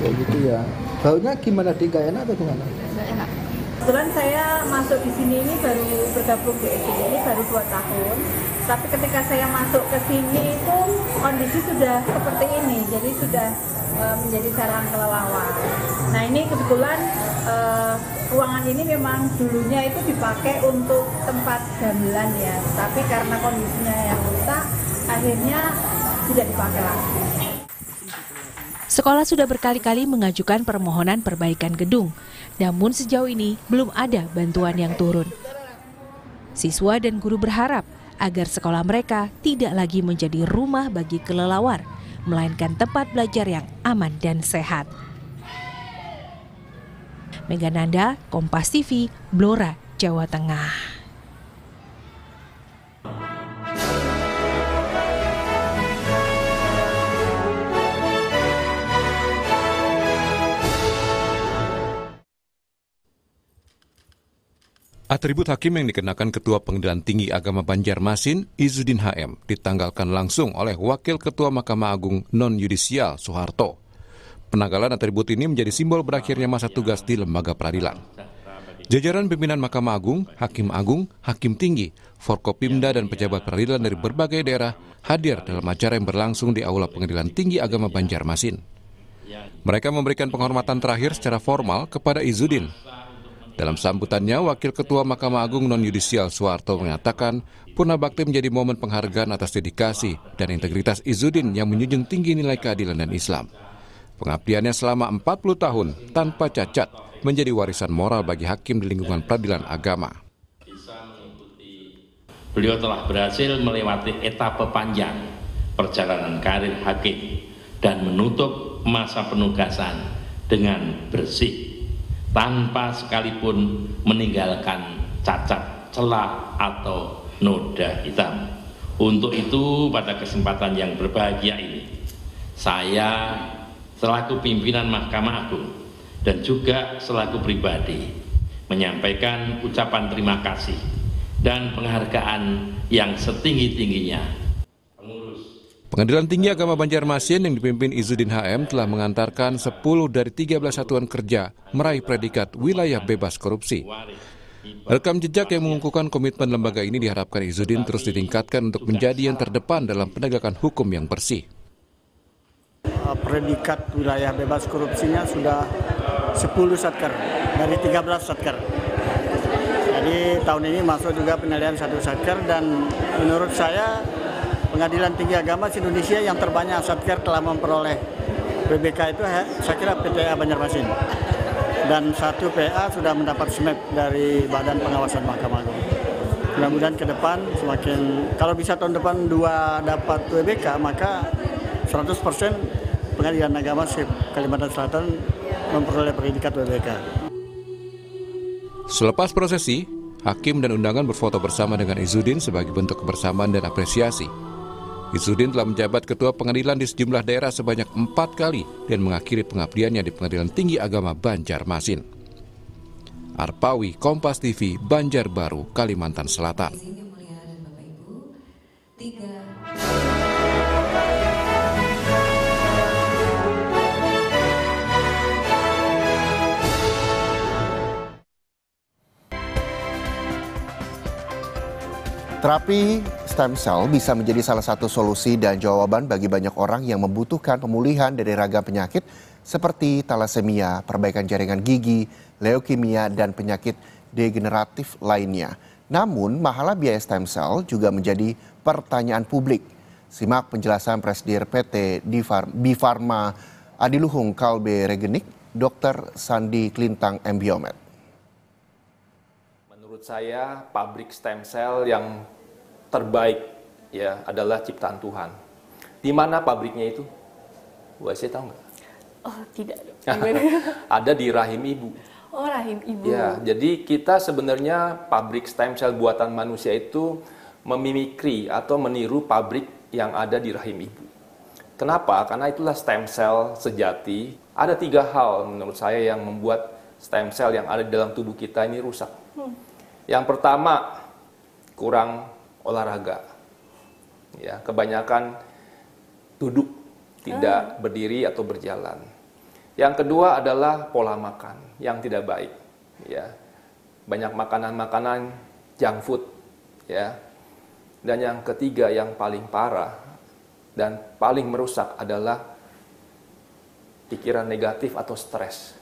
Speaker 5: Kayak gitu ya. Baunya gimana? Nggak enak atau gimana?
Speaker 9: Nggak enak.
Speaker 26: Kebetulan saya masuk di sini ini baru bergabung di SD ini baru 2 tahun. Tapi ketika saya masuk ke sini itu kondisi sudah seperti ini, jadi sudah menjadi sarang kelelawar. Nah ini kebetulan ruangan ini memang dulunya itu dipakai untuk tempat gamelan ya, tapi karena kondisinya yang rusak, akhirnya tidak dipakai lagi.
Speaker 3: Sekolah sudah berkali-kali mengajukan permohonan perbaikan gedung, namun sejauh ini belum ada bantuan yang turun. Siswa dan guru berharap agar sekolah mereka tidak lagi menjadi rumah bagi kelelawar, melainkan tempat belajar yang aman dan sehat. Mega Nanda, Kompas TV, Blora, Jawa Tengah.
Speaker 24: Atribut hakim yang dikenakan Ketua Pengadilan Tinggi Agama Banjarmasin, Izzuddin HM, ditanggalkan langsung oleh Wakil Ketua Mahkamah Agung Non-Yudisial Soeharto. Penanggalan atribut ini menjadi simbol berakhirnya masa tugas di lembaga peradilan. Jajaran pimpinan Mahkamah Agung, Hakim Agung, Hakim Tinggi, Forkopimda dan pejabat peradilan dari berbagai daerah hadir dalam acara yang berlangsung di Aula Pengadilan Tinggi Agama Banjarmasin. Mereka memberikan penghormatan terakhir secara formal kepada Izzuddin. Dalam sambutannya, Wakil Ketua Mahkamah Agung Non-Yudisial Soeharto mengatakan Purna Bakti menjadi momen penghargaan atas dedikasi dan integritas Izzuddin yang menjunjung tinggi nilai keadilan dan Islam. Pengabdiannya selama 40 tahun tanpa cacat menjadi warisan moral bagi hakim di lingkungan peradilan agama.
Speaker 11: Beliau telah berhasil melewati etapa panjang perjalanan karir hakim dan menutup masa penugasan dengan bersih, tanpa sekalipun meninggalkan cacat, celah, atau noda hitam. Untuk itu, pada kesempatan yang berbahagia ini, saya selaku pimpinan Mahkamah Agung dan juga selaku pribadi menyampaikan ucapan terima kasih dan penghargaan yang setinggi-tingginya.
Speaker 24: Pengadilan Tinggi Agama Banjarmasin yang dipimpin Izzuddin HM telah mengantarkan 10 dari 13 satuan kerja meraih predikat wilayah bebas korupsi. Rekam jejak yang mengukuhkan komitmen lembaga ini diharapkan Izzuddin terus ditingkatkan untuk menjadi yang terdepan dalam penegakan hukum yang bersih.
Speaker 23: Predikat wilayah bebas korupsinya sudah 10 satker dari 13 satker. Jadi tahun ini masuk juga penilaian 1 satker, dan menurut saya Pengadilan Tinggi Agama Indonesia yang terbanyak satker telah memperoleh PBK itu saya kira PTA Banjarmasin. Dan 1 PA sudah mendapat SMEP dari Badan Pengawasan Mahkamah Agung. Mudah-mudahan ke depan semakin, kalau bisa tahun depan 2 dapat PBK, maka 100% Pengadilan Agama Kalimantan Selatan memperoleh predikat PBK.
Speaker 24: Selepas prosesi, hakim dan undangan berfoto bersama dengan Izzuddin sebagai bentuk kebersamaan dan apresiasi. Izzuddin telah menjabat ketua pengadilan di sejumlah daerah sebanyak 4 kali dan mengakhiri pengabdiannya di Pengadilan Tinggi Agama Banjarmasin. Arpawi, Kompas TV, Banjarbaru, Kalimantan Selatan.
Speaker 1: Terapi stem cell bisa menjadi salah satu solusi dan jawaban bagi banyak orang yang membutuhkan pemulihan dari ragam penyakit seperti talasemia, perbaikan jaringan gigi, leukemia, dan penyakit degeneratif lainnya. Namun, mahalnya biaya stem cell juga menjadi pertanyaan publik. Simak penjelasan Presidir PT Bipharma Adiluhung Kalbe Regenik, Dr. Sandi Klintang Embiomed.
Speaker 9: Menurut saya pabrik stem cell yang terbaik ya adalah ciptaan Tuhan. Di mana pabriknya itu? saya tahu nggak?
Speaker 12: Oh tidak.
Speaker 9: Ada di rahim ibu.
Speaker 12: Oh rahim ibu.
Speaker 9: Ya, jadi kita sebenarnya pabrik stem cell buatan manusia itu memimikri atau meniru pabrik yang ada di rahim ibu. Kenapa? Karena itulah stem cell sejati. Ada 3 hal menurut saya yang membuat stem cell yang ada di dalam tubuh kita ini rusak. Yang pertama, kurang olahraga. Ya, kebanyakan duduk, tidak berdiri atau berjalan. Yang kedua adalah pola makan yang tidak baik. Ya, banyak makanan-makanan junk food. Ya, dan yang ketiga yang paling parah dan paling merusak adalah pikiran negatif atau stres.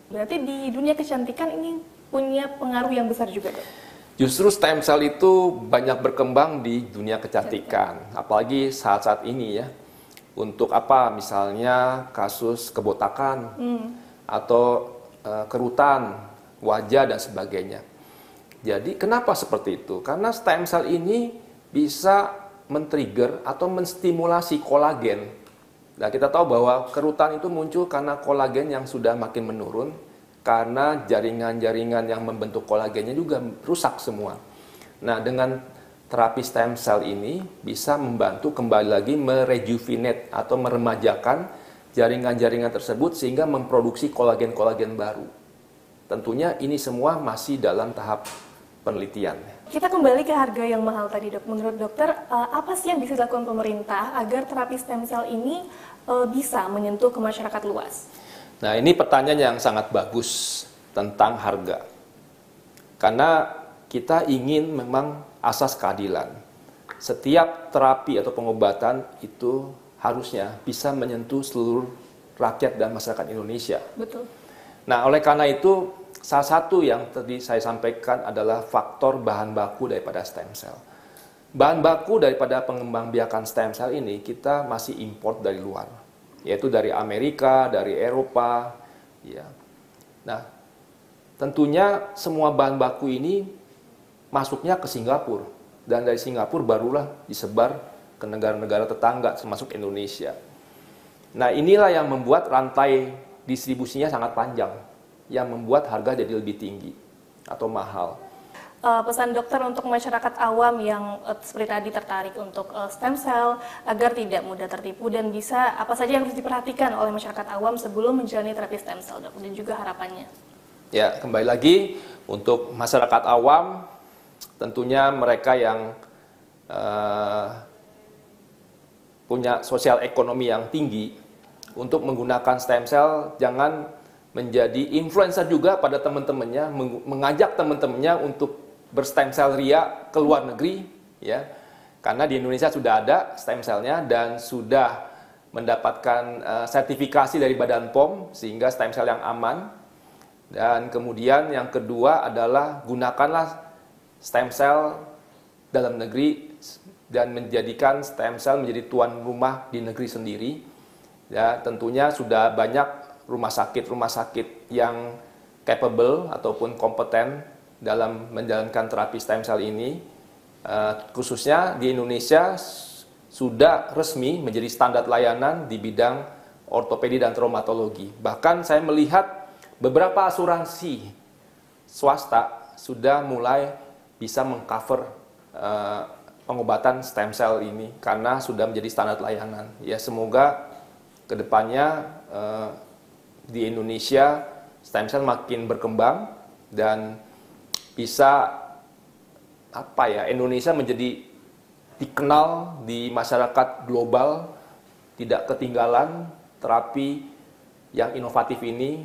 Speaker 12: Berarti di dunia kecantikan ini punya pengaruh yang besar juga, Dok?
Speaker 9: Justru stem cell itu banyak berkembang di dunia kecantikan, apalagi saat-saat ini ya. Untuk apa? Misalnya kasus kebotakan atau kerutan wajah dan sebagainya. Jadi kenapa seperti itu? Karena stem cell ini bisa men-trigger atau menstimulasi kolagen. Nah, kita tahu bahwa kerutan itu muncul karena kolagen yang sudah makin menurun, karena jaringan-jaringan yang membentuk kolagennya juga rusak semua. Nah, dengan terapi stem cell ini bisa membantu kembali lagi merejuvenate atau meremajakan jaringan-jaringan tersebut sehingga memproduksi kolagen-kolagen baru. Tentunya ini semua masih dalam tahap penelitian.
Speaker 12: Kita kembali ke harga yang mahal tadi, Dok. Menurut dokter, apa sih yang bisa dilakukan pemerintah agar terapi stem cell ini bisa menyentuh ke masyarakat luas?
Speaker 9: Nah, ini pertanyaan yang sangat bagus tentang harga. Karena kita ingin memang asas keadilan. Setiap terapi atau pengobatan itu harusnya bisa menyentuh seluruh rakyat dan masyarakat Indonesia.
Speaker 12: Betul.
Speaker 9: Nah, oleh karena itu, salah satu yang tadi saya sampaikan adalah faktor bahan baku daripada stem cell. Bahan baku daripada pengembangbiakan stem cell ini kita masih import dari luar, yaitu dari Amerika, dari Eropa. Ya. Nah, tentunya semua bahan baku ini masuknya ke Singapura, dan dari Singapura barulah disebar ke negara-negara tetangga, termasuk Indonesia. Nah, inilah yang membuat rantai distribusinya sangat panjang, yang membuat harga jadi lebih tinggi atau mahal.
Speaker 12: Pesan dokter untuk masyarakat awam yang seperti tadi tertarik untuk stem cell agar tidak mudah tertipu dan bisa apa saja yang harus diperhatikan oleh masyarakat awam sebelum menjalani terapi stem cell, Dok, dan juga harapannya.
Speaker 9: Ya, kembali lagi untuk masyarakat awam, tentunya mereka yang punya sosial ekonomi yang tinggi, untuk menggunakan stem cell jangan menjadi influencer juga pada teman-temannya, mengajak teman-temannya untuk berstem cell ria ke luar negeri, ya. Karena di Indonesia sudah ada stem cell-nya dan sudah mendapatkan sertifikasi dari Badan POM sehingga stem cell yang aman. Dan kemudian yang kedua adalah gunakanlah stem cell dalam negeri dan menjadikan stem cell menjadi tuan rumah di negeri sendiri. Ya, tentunya sudah banyak rumah sakit yang capable ataupun kompeten dalam menjalankan terapi stem cell ini. Khususnya di Indonesia sudah resmi menjadi standar layanan di bidang ortopedi dan traumatologi. Bahkan saya melihat beberapa asuransi swasta sudah mulai bisa mengcover pengobatan stem cell ini karena sudah menjadi standar layanan. Ya, semoga kedepannya di Indonesia stem cell makin berkembang dan bisa Indonesia menjadi dikenal di masyarakat global, tidak ketinggalan terapi yang inovatif ini,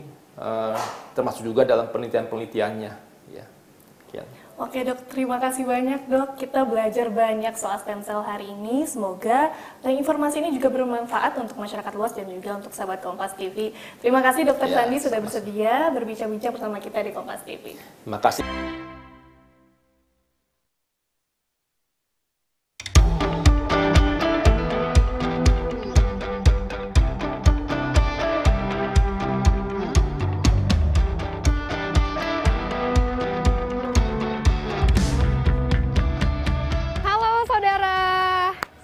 Speaker 9: termasuk juga dalam penelitian-penelitiannya. Ya.
Speaker 12: Oke dok, terima kasih banyak dok. Kita belajar banyak soal stem cell hari ini. Semoga informasi ini juga bermanfaat untuk masyarakat luas dan juga untuk sahabat Kompas TV. Terima kasih Dr. Sandi sudah bersedia berbincang-bincang bersama kita di Kompas TV.
Speaker 9: Terima kasih.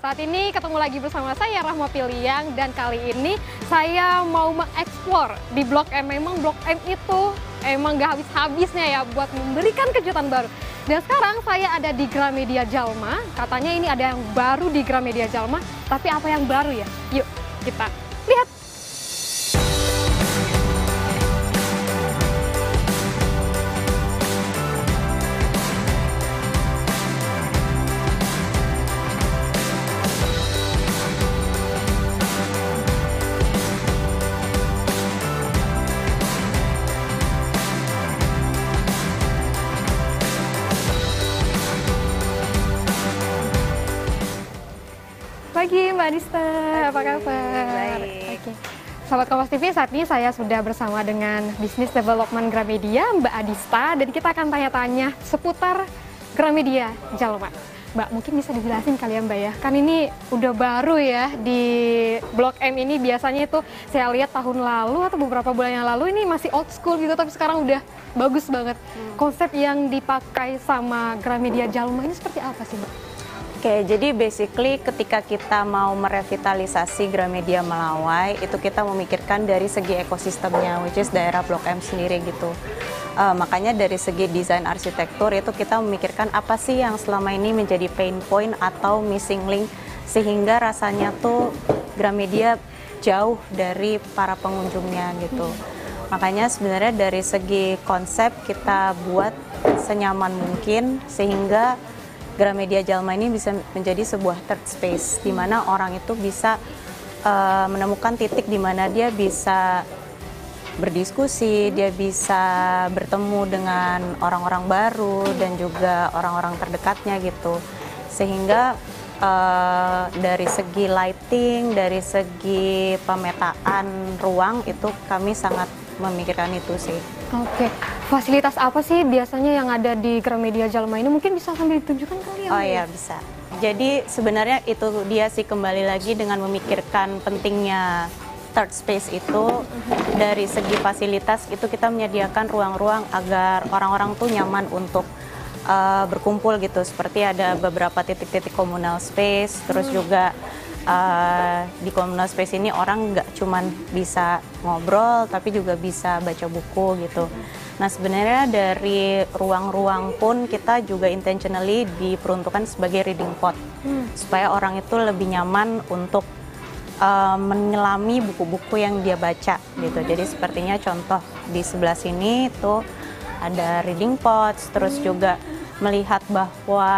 Speaker 13: Saat ini ketemu lagi bersama saya Rahma Piliang dan kali ini saya mau mengeksplor di Blok M. Memang Blok M itu emang gak habis-habisnya ya buat memberikan kejutan baru. Dan sekarang saya ada di Gramedia Jalma. Katanya ini ada yang baru di Gramedia Jalma. Tapi apa yang baru ya? Yuk kita lihat. Pagi Mbak Adista, apa kabar?
Speaker 15: Baik.
Speaker 13: Oke. Sahabat Kompas TV, saat ini saya sudah bersama dengan Business Development Gramedia, Mbak Adista, dan kita akan tanya-tanya seputar Gramedia Jalma. Mbak, mungkin bisa dijelasin kali ya Mbak ya, kan ini udah baru ya di Blok M ini. Biasanya itu saya lihat tahun lalu atau beberapa bulan yang lalu ini masih old school gitu, tapi sekarang udah bagus banget. Konsep yang dipakai sama Gramedia Jalma ini seperti apa sih Mbak?
Speaker 15: Oke, jadi basically ketika kita mau merevitalisasi Gramedia Melawai, itu kita memikirkan dari segi ekosistemnya, which is daerah Blok M sendiri gitu. Makanya dari segi desain arsitektur itu kita memikirkan apa sih yang selama ini menjadi pain point atau missing link, sehingga rasanya tuh Gramedia jauh dari para pengunjungnya gitu. Makanya sebenarnya dari segi konsep kita buat senyaman mungkin sehingga Gramedia Jalma ini bisa menjadi sebuah third space di mana orang itu bisa menemukan titik di mana dia bisa berdiskusi, dia bisa bertemu dengan orang-orang baru dan juga orang-orang terdekatnya gitu. Sehingga dari segi lighting, dari segi pemetaan ruang itu kami sangat memikirkan itu sih.
Speaker 13: Oke, fasilitas apa sih biasanya yang ada di Gramedia Jalma ini? Mungkin bisa sambil ditunjukkan kali ya?
Speaker 15: Oh iya, bisa. Jadi sebenarnya itu dia sih, kembali lagi dengan memikirkan pentingnya third space itu. Dari segi fasilitas itu kita menyediakan ruang-ruang agar orang-orang tuh nyaman untuk berkumpul gitu. Seperti ada beberapa titik-titik communal space, terus juga di communal space ini orang nggak cuman bisa ngobrol tapi juga bisa baca buku gitu. Nah sebenarnya dari ruang-ruang pun kita juga intentionally diperuntukkan sebagai reading pod supaya orang itu lebih nyaman untuk menyelami buku-buku yang dia baca gitu. Jadi sepertinya contoh di sebelah sini itu ada reading pods, terus juga melihat bahwa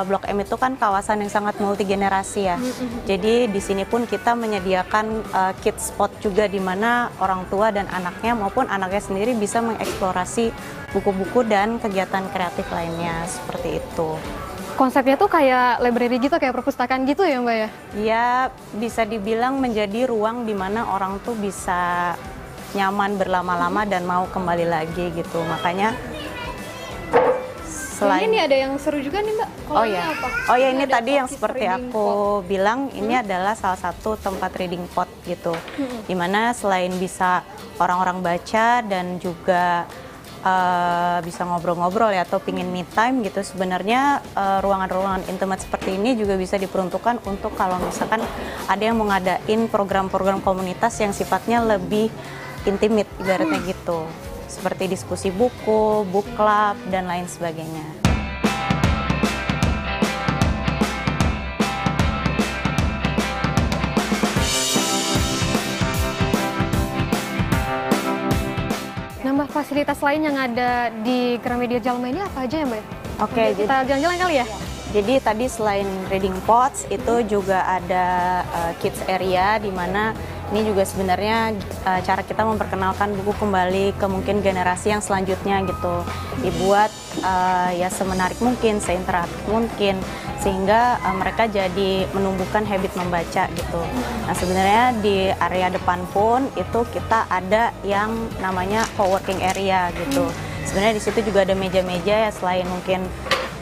Speaker 15: Blok M itu kan kawasan yang sangat multigenerasi ya. Jadi di sini pun kita menyediakan kids spot juga, di mana orang tua dan anaknya maupun anaknya sendiri bisa mengeksplorasi buku-buku dan kegiatan kreatif lainnya, seperti itu.
Speaker 13: Konsepnya tuh kayak library gitu, kayak perpustakaan gitu ya Mbak ya?
Speaker 15: Ya, bisa dibilang menjadi ruang di mana orang tuh bisa nyaman berlama-lama dan mau kembali lagi gitu. Makanya selain
Speaker 13: ini ada yang seru juga nih Mbak.
Speaker 15: Oh ya,
Speaker 13: apa?
Speaker 15: oh ya, ini tadi yang
Speaker 13: Office
Speaker 15: seperti
Speaker 13: reading
Speaker 15: aku bilang, ini adalah salah satu tempat reading pot gitu, dimana selain bisa orang-orang baca dan juga bisa ngobrol-ngobrol ya, atau pingin me time gitu, sebenarnya ruangan-ruangan intimate seperti ini juga bisa diperuntukkan untuk kalau misalkan ada yang mau ngadain program-program komunitas yang sifatnya lebih intimate ibaratnya gitu, seperti diskusi buku, book club, dan lain sebagainya.
Speaker 13: Nambah fasilitas lain yang ada di Gramedia Jalma ini apa aja ya Mbak?
Speaker 15: Oke,
Speaker 13: kita jalan-jalan kali ya?
Speaker 15: Jadi tadi selain reading pots itu juga ada kids area, di mana ini juga sebenarnya cara kita memperkenalkan buku kembali ke mungkin generasi yang selanjutnya gitu. Dibuat ya semenarik mungkin, seinteraktif mungkin, sehingga mereka jadi menumbuhkan habit membaca gitu. Nah sebenarnya di area depan pun itu kita ada yang namanya co-working area gitu. Sebenarnya di situ juga ada meja-meja ya, selain mungkin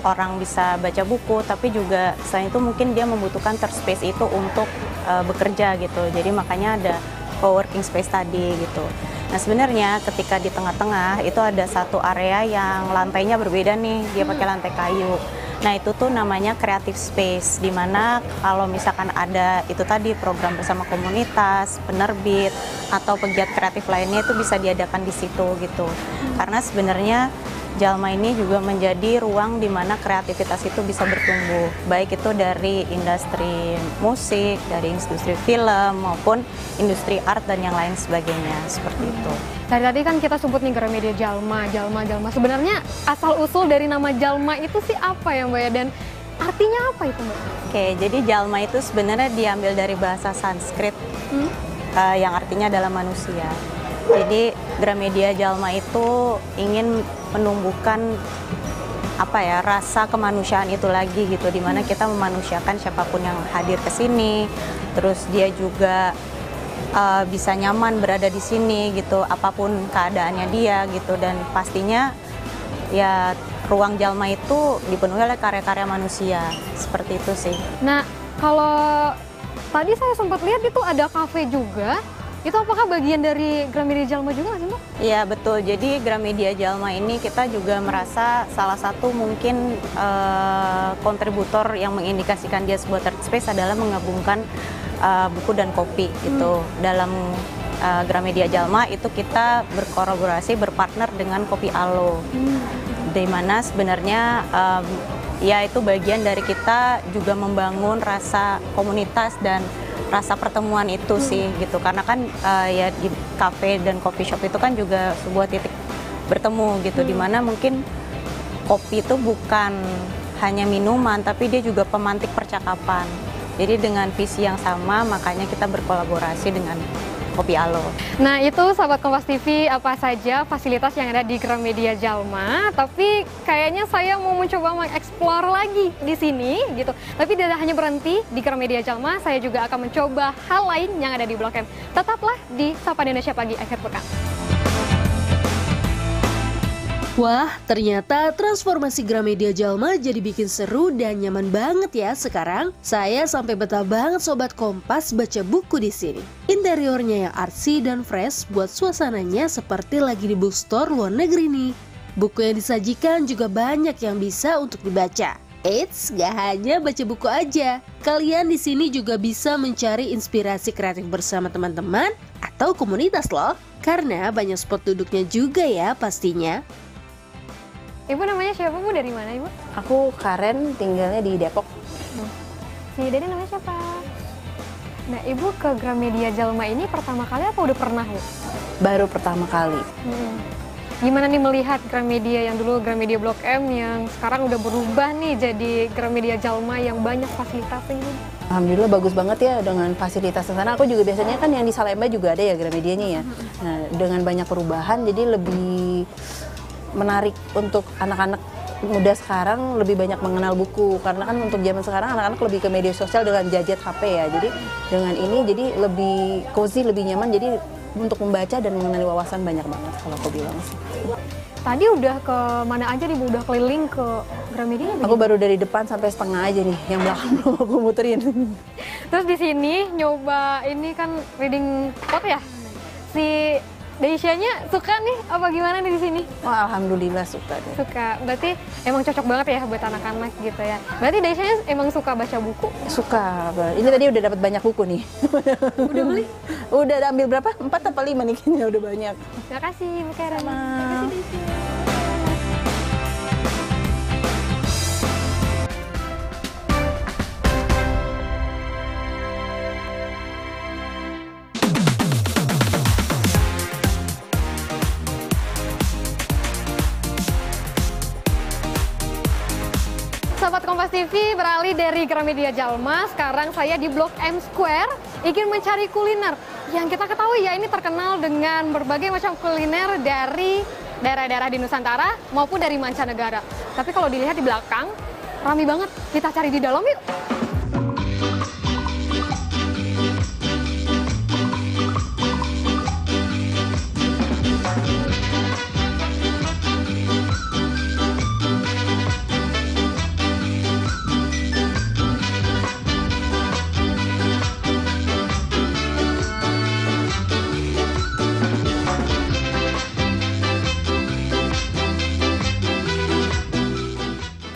Speaker 15: orang bisa baca buku, tapi juga selain itu mungkin dia membutuhkan space itu untuk bekerja gitu. Jadi makanya ada co-working space tadi gitu. Nah sebenarnya ketika di tengah-tengah itu ada satu area yang lantainya berbeda nih, dia pakai lantai kayu. Nah itu tuh namanya creative space, dimana kalau misalkan ada itu tadi program bersama komunitas, penerbit, atau pegiat kreatif lainnya itu bisa diadakan di situ gitu. Karena sebenarnya Jalma ini juga menjadi ruang di mana kreativitas itu bisa bertumbuh, baik itu dari industri musik, dari industri film, maupun industri art dan yang lain sebagainya, seperti itu.
Speaker 13: Tadi kan kita sebut nih Gramedia Jalma. Sebenarnya asal-usul dari nama Jalma itu sih apa ya Mbak ya? Dan artinya apa itu Mbak?
Speaker 15: Oke, jadi Jalma itu sebenarnya diambil dari bahasa Sanskrit yang artinya adalah manusia. Jadi Gramedia Jalma itu ingin menumbuhkan apa ya, rasa kemanusiaan itu lagi gitu, dimana kita memanusiakan siapapun yang hadir ke sini, terus dia juga bisa nyaman berada di sini gitu, apapun keadaannya dia gitu, dan pastinya ya ruang Jalma itu dipenuhi oleh karya-karya manusia, seperti itu sih.
Speaker 13: Nah kalau tadi saya sempat lihat itu ada kafe juga. Itu apakah bagian dari Gramedia Jalma juga nggak sih Mbak?
Speaker 15: Iya betul, jadi Gramedia Jalma ini kita juga merasa salah satu mungkin kontributor yang mengindikasikan dia sebuah third space adalah menggabungkan buku dan kopi gitu. Dalam Gramedia Jalma itu kita berkolaborasi, berpartner dengan Kopi Alo, di mana sebenarnya ya itu bagian dari kita juga membangun rasa komunitas dan rasa pertemuan itu sih gitu, karena kan ya di cafe dan coffee shop itu kan juga sebuah titik bertemu gitu, dimana mungkin kopi itu bukan hanya minuman tapi dia juga pemantik percakapan. Jadi dengan visi yang sama makanya kita berkolaborasi dengan Kopi Alo.
Speaker 13: Nah itu sahabat Kompas TV, apa saja fasilitas yang ada di Gramedia Jalma, tapi kayaknya saya mau mencoba mengeksplor lagi di sini gitu. Tapi tidak hanya berhenti di Gramedia Jalma, saya juga akan mencoba hal lain yang ada di Blok M. Tetaplah di Sapa Indonesia Pagi akhir pekan.
Speaker 16: Wah, ternyata transformasi Gramedia Jalma jadi bikin seru dan nyaman banget ya sekarang. Saya sampai betah banget Sobat Kompas baca buku di sini. Interiornya yang artsy dan fresh buat suasananya seperti lagi di bookstore luar negeri nih. Buku yang disajikan juga banyak yang bisa untuk dibaca. Eits, gak hanya baca buku aja. Kalian di sini juga bisa mencari inspirasi kreatif bersama teman-teman atau komunitas loh. Karena banyak spot duduknya juga ya pastinya.
Speaker 13: Ibu namanya siapa Bu? Dari mana Ibu?
Speaker 17: Aku Karen, tinggalnya di Depok.
Speaker 13: Si Dede namanya siapa? Nah Ibu ke Gramedia Jalma ini pertama kali apa udah pernah Bu?
Speaker 17: Baru pertama kali.
Speaker 13: Gimana nih melihat Gramedia yang dulu Gramedia Blok M yang sekarang udah berubah nih jadi Gramedia Jalma yang banyak fasilitasnya ini?
Speaker 17: Alhamdulillah bagus banget ya dengan fasilitas di sana. Aku juga biasanya kan yang di Salemba juga ada ya Gramedianya ya. Nah, dengan banyak perubahan jadi lebih menarik untuk anak-anak muda sekarang lebih banyak mengenal buku, karena kan untuk zaman sekarang anak-anak lebih ke media sosial dengan gadget HP ya. Jadi dengan ini jadi lebih cozy, lebih nyaman, jadi untuk membaca dan mengenali wawasan banyak banget kalau aku bilang sih.
Speaker 13: Tadi udah ke mana aja nih Bu? Udah keliling ke Gramedia?
Speaker 17: Aku baru dari depan sampai setengah aja nih, yang belakang belum aku muterin.
Speaker 13: Terus di sini nyoba ini kan reading pot ya? Si Daisyanya suka nih apa gimana nih di sini?
Speaker 17: Oh, alhamdulillah suka deh.
Speaker 13: Suka. Berarti emang cocok banget ya buat anak-anak gitu ya. Berarti Daisyanya emang suka baca buku?
Speaker 17: Suka. Ini tadi udah dapat banyak buku nih.
Speaker 13: Udah beli?
Speaker 17: Udah ambil berapa? 4 atau 5 nih kayaknya udah banyak.
Speaker 13: Terima kasih Bu Karen. Terima kasih Daisy. Sahabat Kompas TV, beralih dari Gramedia Jalma, sekarang saya di Blok M Square ingin mencari kuliner. Yang kita ketahui ya ini terkenal dengan berbagai macam kuliner dari daerah-daerah di Nusantara maupun dari mancanegara. Tapi kalau dilihat di belakang, ramai banget. Kita cari di dalam yuk.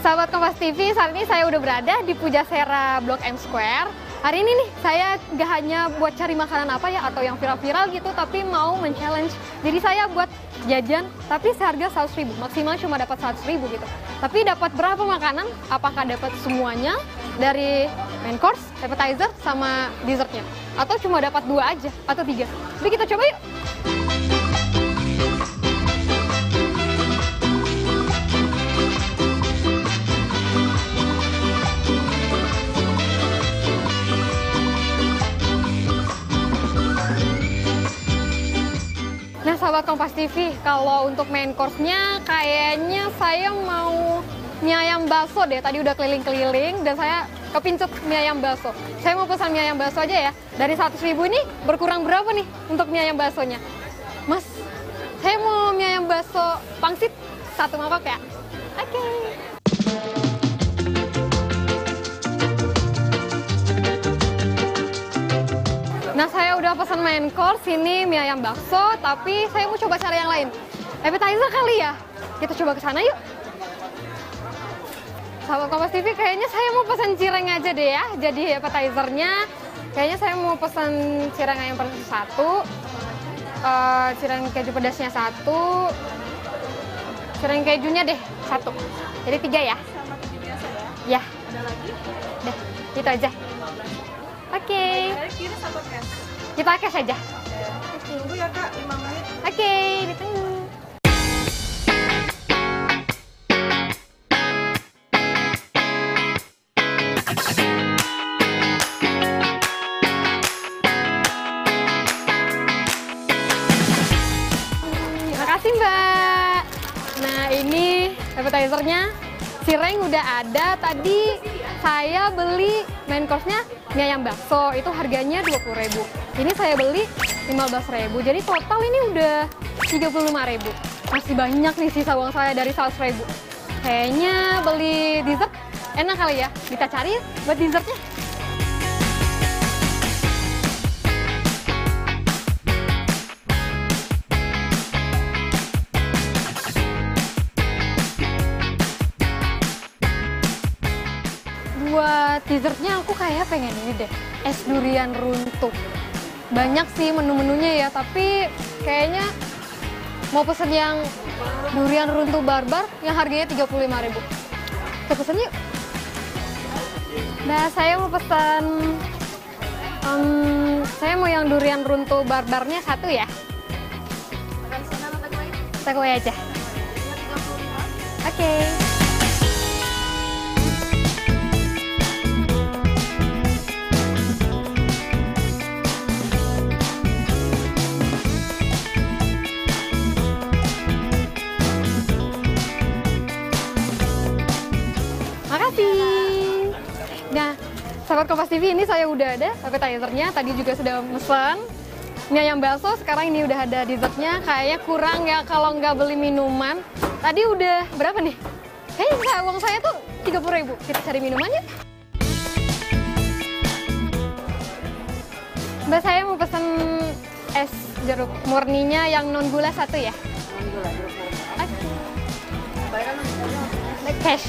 Speaker 13: Sahabat Kompas TV, saat ini saya udah berada di Pujasera Blok M Square. Hari ini nih, saya gak hanya buat cari makanan apa ya, atau yang viral-viral gitu, tapi mau men-challenge. Jadi saya buat jajan, tapi seharga 100.000, maksimal cuma dapat 100.000 gitu. Tapi dapat berapa makanan? Apakah dapat semuanya dari main course, appetizer, sama dessertnya? Atau cuma dapat 2 aja, atau 3? Jadi kita coba yuk! Nah, sahabat Kompas TV, kalau untuk main course-nya kayaknya saya mau mie ayam bakso deh. Tadi udah keliling-keliling dan saya kepincut mie ayam bakso. Saya mau pesan mie ayam bakso aja ya. Dari 100.000 ini berkurang berapa nih untuk mie ayam baksonya? Mas, saya mau mie ayam bakso pangsit 1 mangkok ya. Oke. Nah, saya udah pesan main course, ini mie ayam bakso, tapi saya mau coba cari yang lain. Appetizer kali ya? Kita coba ke sana yuk. Sahabat Kompas TV, kayaknya saya mau pesan cireng aja deh ya. Jadi appetizernya, kayaknya saya mau pesan cireng ayam pedas 1, cireng keju pedasnya 1, cireng kejunya deh 1. Jadi 3 ya?
Speaker 12: Sama keju biasa ya?
Speaker 13: Ya.
Speaker 12: Ada lagi?
Speaker 13: Deh, itu aja. Oke.
Speaker 12: Kiri sama cash?
Speaker 13: Kita cash aja.
Speaker 12: Tunggu ya Kak, 5 menit.
Speaker 13: Oke, ditunggu. Terima kasih Mbak. Nah, ini appetizernya. Cireng udah ada. Tadi saya beli main course-nya mie ayam bakso, itu harganya 20.000. Ini saya beli 15.000. Jadi total ini udah 35.000. Masih banyak nih sisa uang saya dari 100.000. Kayaknya beli dessert enak kali ya. Kita cari buat dessertnya. Buat dessertnya aku kayak pengen ini deh, es durian runtuh. Banyak sih menu-menunya ya, tapi kayaknya mau pesen yang durian runtuh barbar yang harganya 35.000. Kita pesen yuk. Nah, saya mau pesan, saya mau yang durian runtuh barbarnya 1 ya. takeaway aja. Oke. Makasih. Nah, sahabat Kompas TV, ini saya udah ada appetizer-nya. Tadi juga sudah mesen mie ayam bakso, sekarang ini udah ada dessertnya. Kayaknya kurang ya kalau nggak beli minuman. Tadi udah berapa nih? Kayaknya uang saya tuh 30.000. Kita cari minumannya. Mbak, saya mau pesen es jeruk murninya yang non gula 1 ya? Non gula, jeruk murni. Oke. Cash.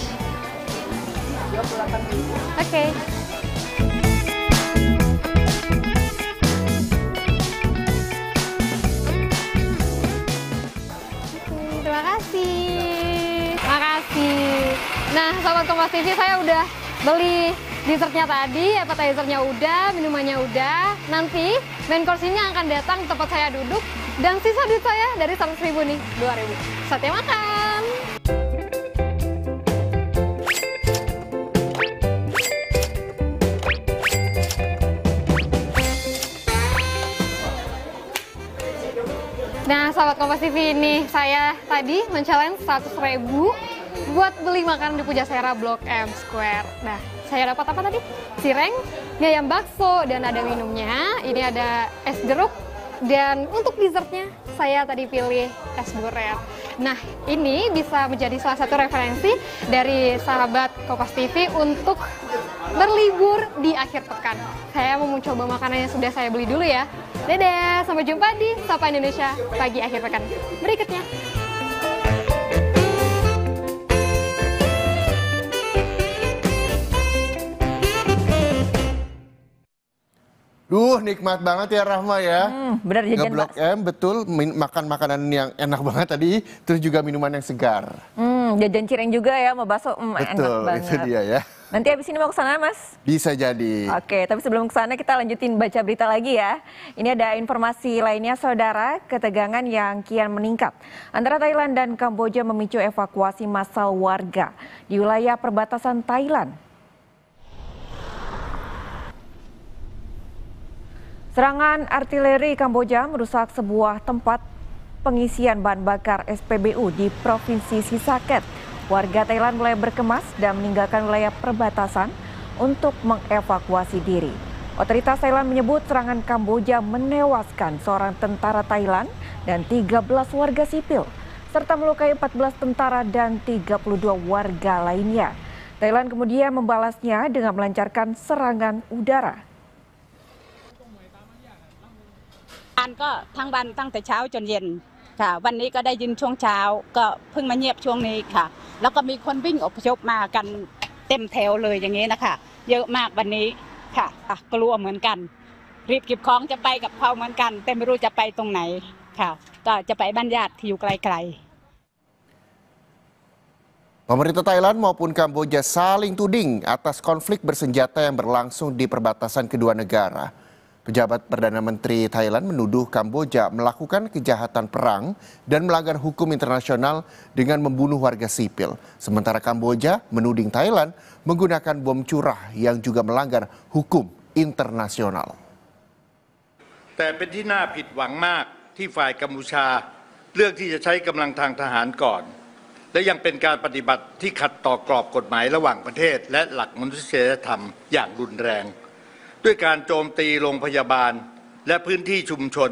Speaker 13: 28.000. Oke. Terima kasih. Makasih. Nah, sahabat Kompas TV, saya udah beli dessertnya tadi, appetizer-nya udah, minumannya udah. Nanti main course-nya akan datang tempat saya duduk, dan sisa duit saya dari 100.000 nih, 2.000. Saatnya makan. Nah, sahabat Kompas TV, ini saya tadi men-challenge 100.000 buat beli makanan di Pujasera Blok M Square. Nah, saya dapat apa tadi? Cireng, mie ayam bakso, dan ada minumnya. Ini ada es jeruk, dan untuk dessertnya saya tadi pilih es durian. Nah, ini bisa menjadi salah satu referensi dari sahabat Kompas TV untuk berlibur di akhir pekan. Saya mau mencoba makanan yang sudah saya beli dulu ya. Dadah, sampai jumpa di Sapa Indonesia pagi akhir pekan berikutnya.
Speaker 1: Duh, nikmat banget ya Rahma ya.
Speaker 2: Benar, jajan
Speaker 1: Blok M, betul, makan makanan yang enak banget tadi, terus juga minuman yang segar.
Speaker 2: Jajan cireng juga ya, mau bakso, enak
Speaker 1: Betul,
Speaker 2: banget.
Speaker 1: itu dia ya.
Speaker 2: Nanti habis ini mau ke sana, Mas?
Speaker 1: Bisa jadi.
Speaker 2: Oke, tapi sebelum ke sana kita lanjutin baca berita lagi ya. Ini ada informasi lainnya, saudara. Ketegangan yang kian meningkat antara Thailand dan Kamboja memicu evakuasi massal warga di wilayah perbatasan Thailand. Serangan artileri Kamboja merusak sebuah tempat pengisian bahan bakar SPBU di Provinsi Sisaket. Warga Thailand mulai berkemas dan meninggalkan wilayah perbatasan untuk mengevakuasi diri. Otoritas Thailand menyebut serangan Kamboja menewaskan seorang tentara Thailand dan 13 warga sipil, serta melukai 14 tentara dan 32 warga lainnya. Thailand kemudian membalasnya dengan melancarkan serangan udara.
Speaker 6: ก็ทั้งวันตั้งแต่เช้าจนเย็นค่ะวันนี้ก็ได้ยินช่วงเช้าก็เพิ่งมาเงียบช่วงนี้ค่ะแล้วก็มีคนวิ่งอพยพมากันเต็มแถวเลยอย่างนี้นะคะเยอะมากวันนี้ค่ะกลัวเหมือนกันรีบเก็บของจะไปกับเขาเหมือนกันแต่ไม่รู้จะไปตรงไหนค่ะก็จะไปบ้านญาติที่อยู่ไกลๆ
Speaker 1: Pemerintah Thailand maupun Kamboja saling tuding atas konflik bersenjata yang berlangsung di perbatasan kedua negara. Pejabat Perdana Menteri Thailand menuduh Kamboja melakukan kejahatan perang dan melanggar hukum internasional dengan membunuh warga sipil. Sementara Kamboja menuding Thailand menggunakan bom curah yang juga melanggar hukum internasional.
Speaker 14: แต่เป็นที่น่าผิดหวังมากที่ฝ่ายกัมพูชาเลือกที่จะใช้กำลังทางทหารก่อนและยังเป็นการปฏิบัติที่ขัดต่อกรอบกฎหมายระหว่างประเทศและหลักมนุษยธรรมอย่างรุนแรงด้วยการโจมตีโรงพยาบาลและพื้นที่ชุมชน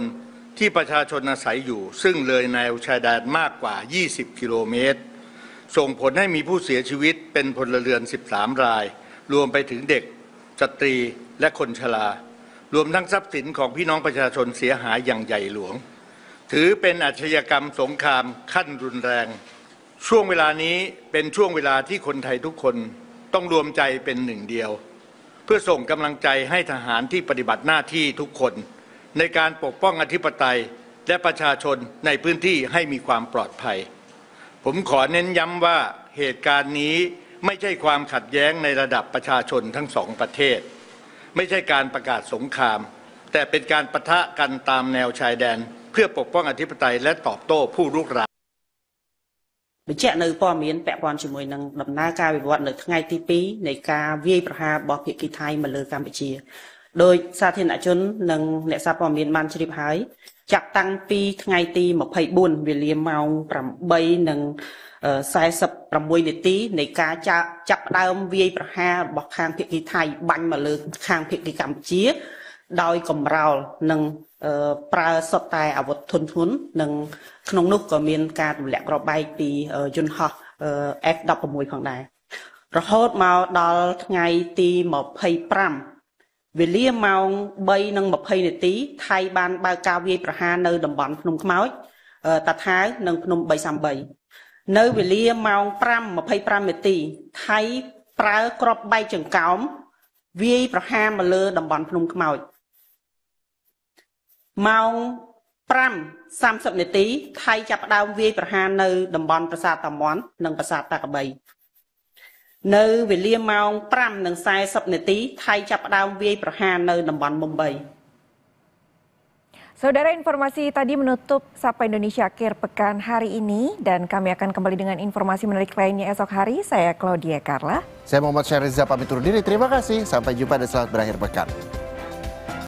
Speaker 14: ที่ประชาชนอาศัยอยู่ซึ่งเลยแนวชายแดนมากกว่า20กิโลเมตรส่งผลให้มีผู้เสียชีวิตเป็นพลเรือน13รายรวมไปถึงเด็กสตรีและคนชรารวมทั้งทรัพย์สินของพี่น้องประชาชนเสียหายอย่างใหญ่หลวงถือเป็นอาชญากรรมสงครามขั้นรุนแรงช่วงเวลานี้เป็นช่วงเวลาที่คนไทยทุกคนต้องรวมใจเป็นหนึ่งเดียวเพื่อส่งกำลังใจให้ทหารที่ปฏิบัติหน้าที่ทุกคนในการปกป้องอธิปไตยและประชาชนในพื้นที่ให้มีความปลอดภัยผมขอเน้นย้ำว่าเหตุการณ์นี้ไม่ใช่ความขัดแย้งในระดับประชาชนทั้งสองประเทศไม่ใช่การประกาศสงครามแต่เป็นการปะทะกันตามแนวชายแดนเพื่อปกป้องอธิปไตยและตอบโต้ผู้รุกราน
Speaker 4: បញ្ជាក់នៅព័ត៌មានពាក់ព័ន្ធជាមួយនឹងដំណើរការវិវត្តនៅថ្ងៃទី2នៃការវាយប្រហាររបស់ភាគីថៃមកលើកម្ពុជាដោយសាធារណជននិងអ្នកសារព័ត៌មានបានជ្រាបហើយចាប់តាំងពីថ្ងៃទី24វេលាម៉ោង8:46 នាទីនៃការចាប់ផ្ដើមវាយប្រហាររបស់ខាងភាគីថៃបាញ់មកលើខាងភាគីកម្ពុជាដោយកំរោលនិងប្រើសុទ្ធតែអាវុធធុនធ្ងន់និងក្នុងនោះក៏មានការទម្លាក់គ្រាប់បែកពីយន្តហោះ F-16 ផងដែររហូតមកដល់ថ្ងៃទី25វេលាម៉ោង3:20 នាទីថៃបានបើកការវាយប្រហារនៅតំបន់ភ្នំខ្មោចតាថាវនិងភ្នំ333នៅវេលាម៉ោង5:25 នាទីថៃប្រើគ្រាប់បែកចង្កោមវាយប្រហារមកលើតំបន់ភ្នំខ្មោចម៉ោង5:30 នាទីថៃចាប់ផ្ដើមវាយប្រហារនៅតំបន់ប្រាសាទតាមាន់និងប្រាសាទតាកបីនៅវេលាម៉ោង5:40 នាទីថៃចាប់ផ្ដើមវាយប្រហារនៅតំបន់មុំបី
Speaker 2: Saudara, informasi tadi menutup Sapa Indonesia Akhir Pekan hari ini dan kami akan kembali dengan informasi menarik lainnya esok hari. Saya Claudia Carla.
Speaker 1: Saya Muhammad Syahriza pamit undur diri. Terima kasih. Sampai jumpa dan selamat berakhir pekan.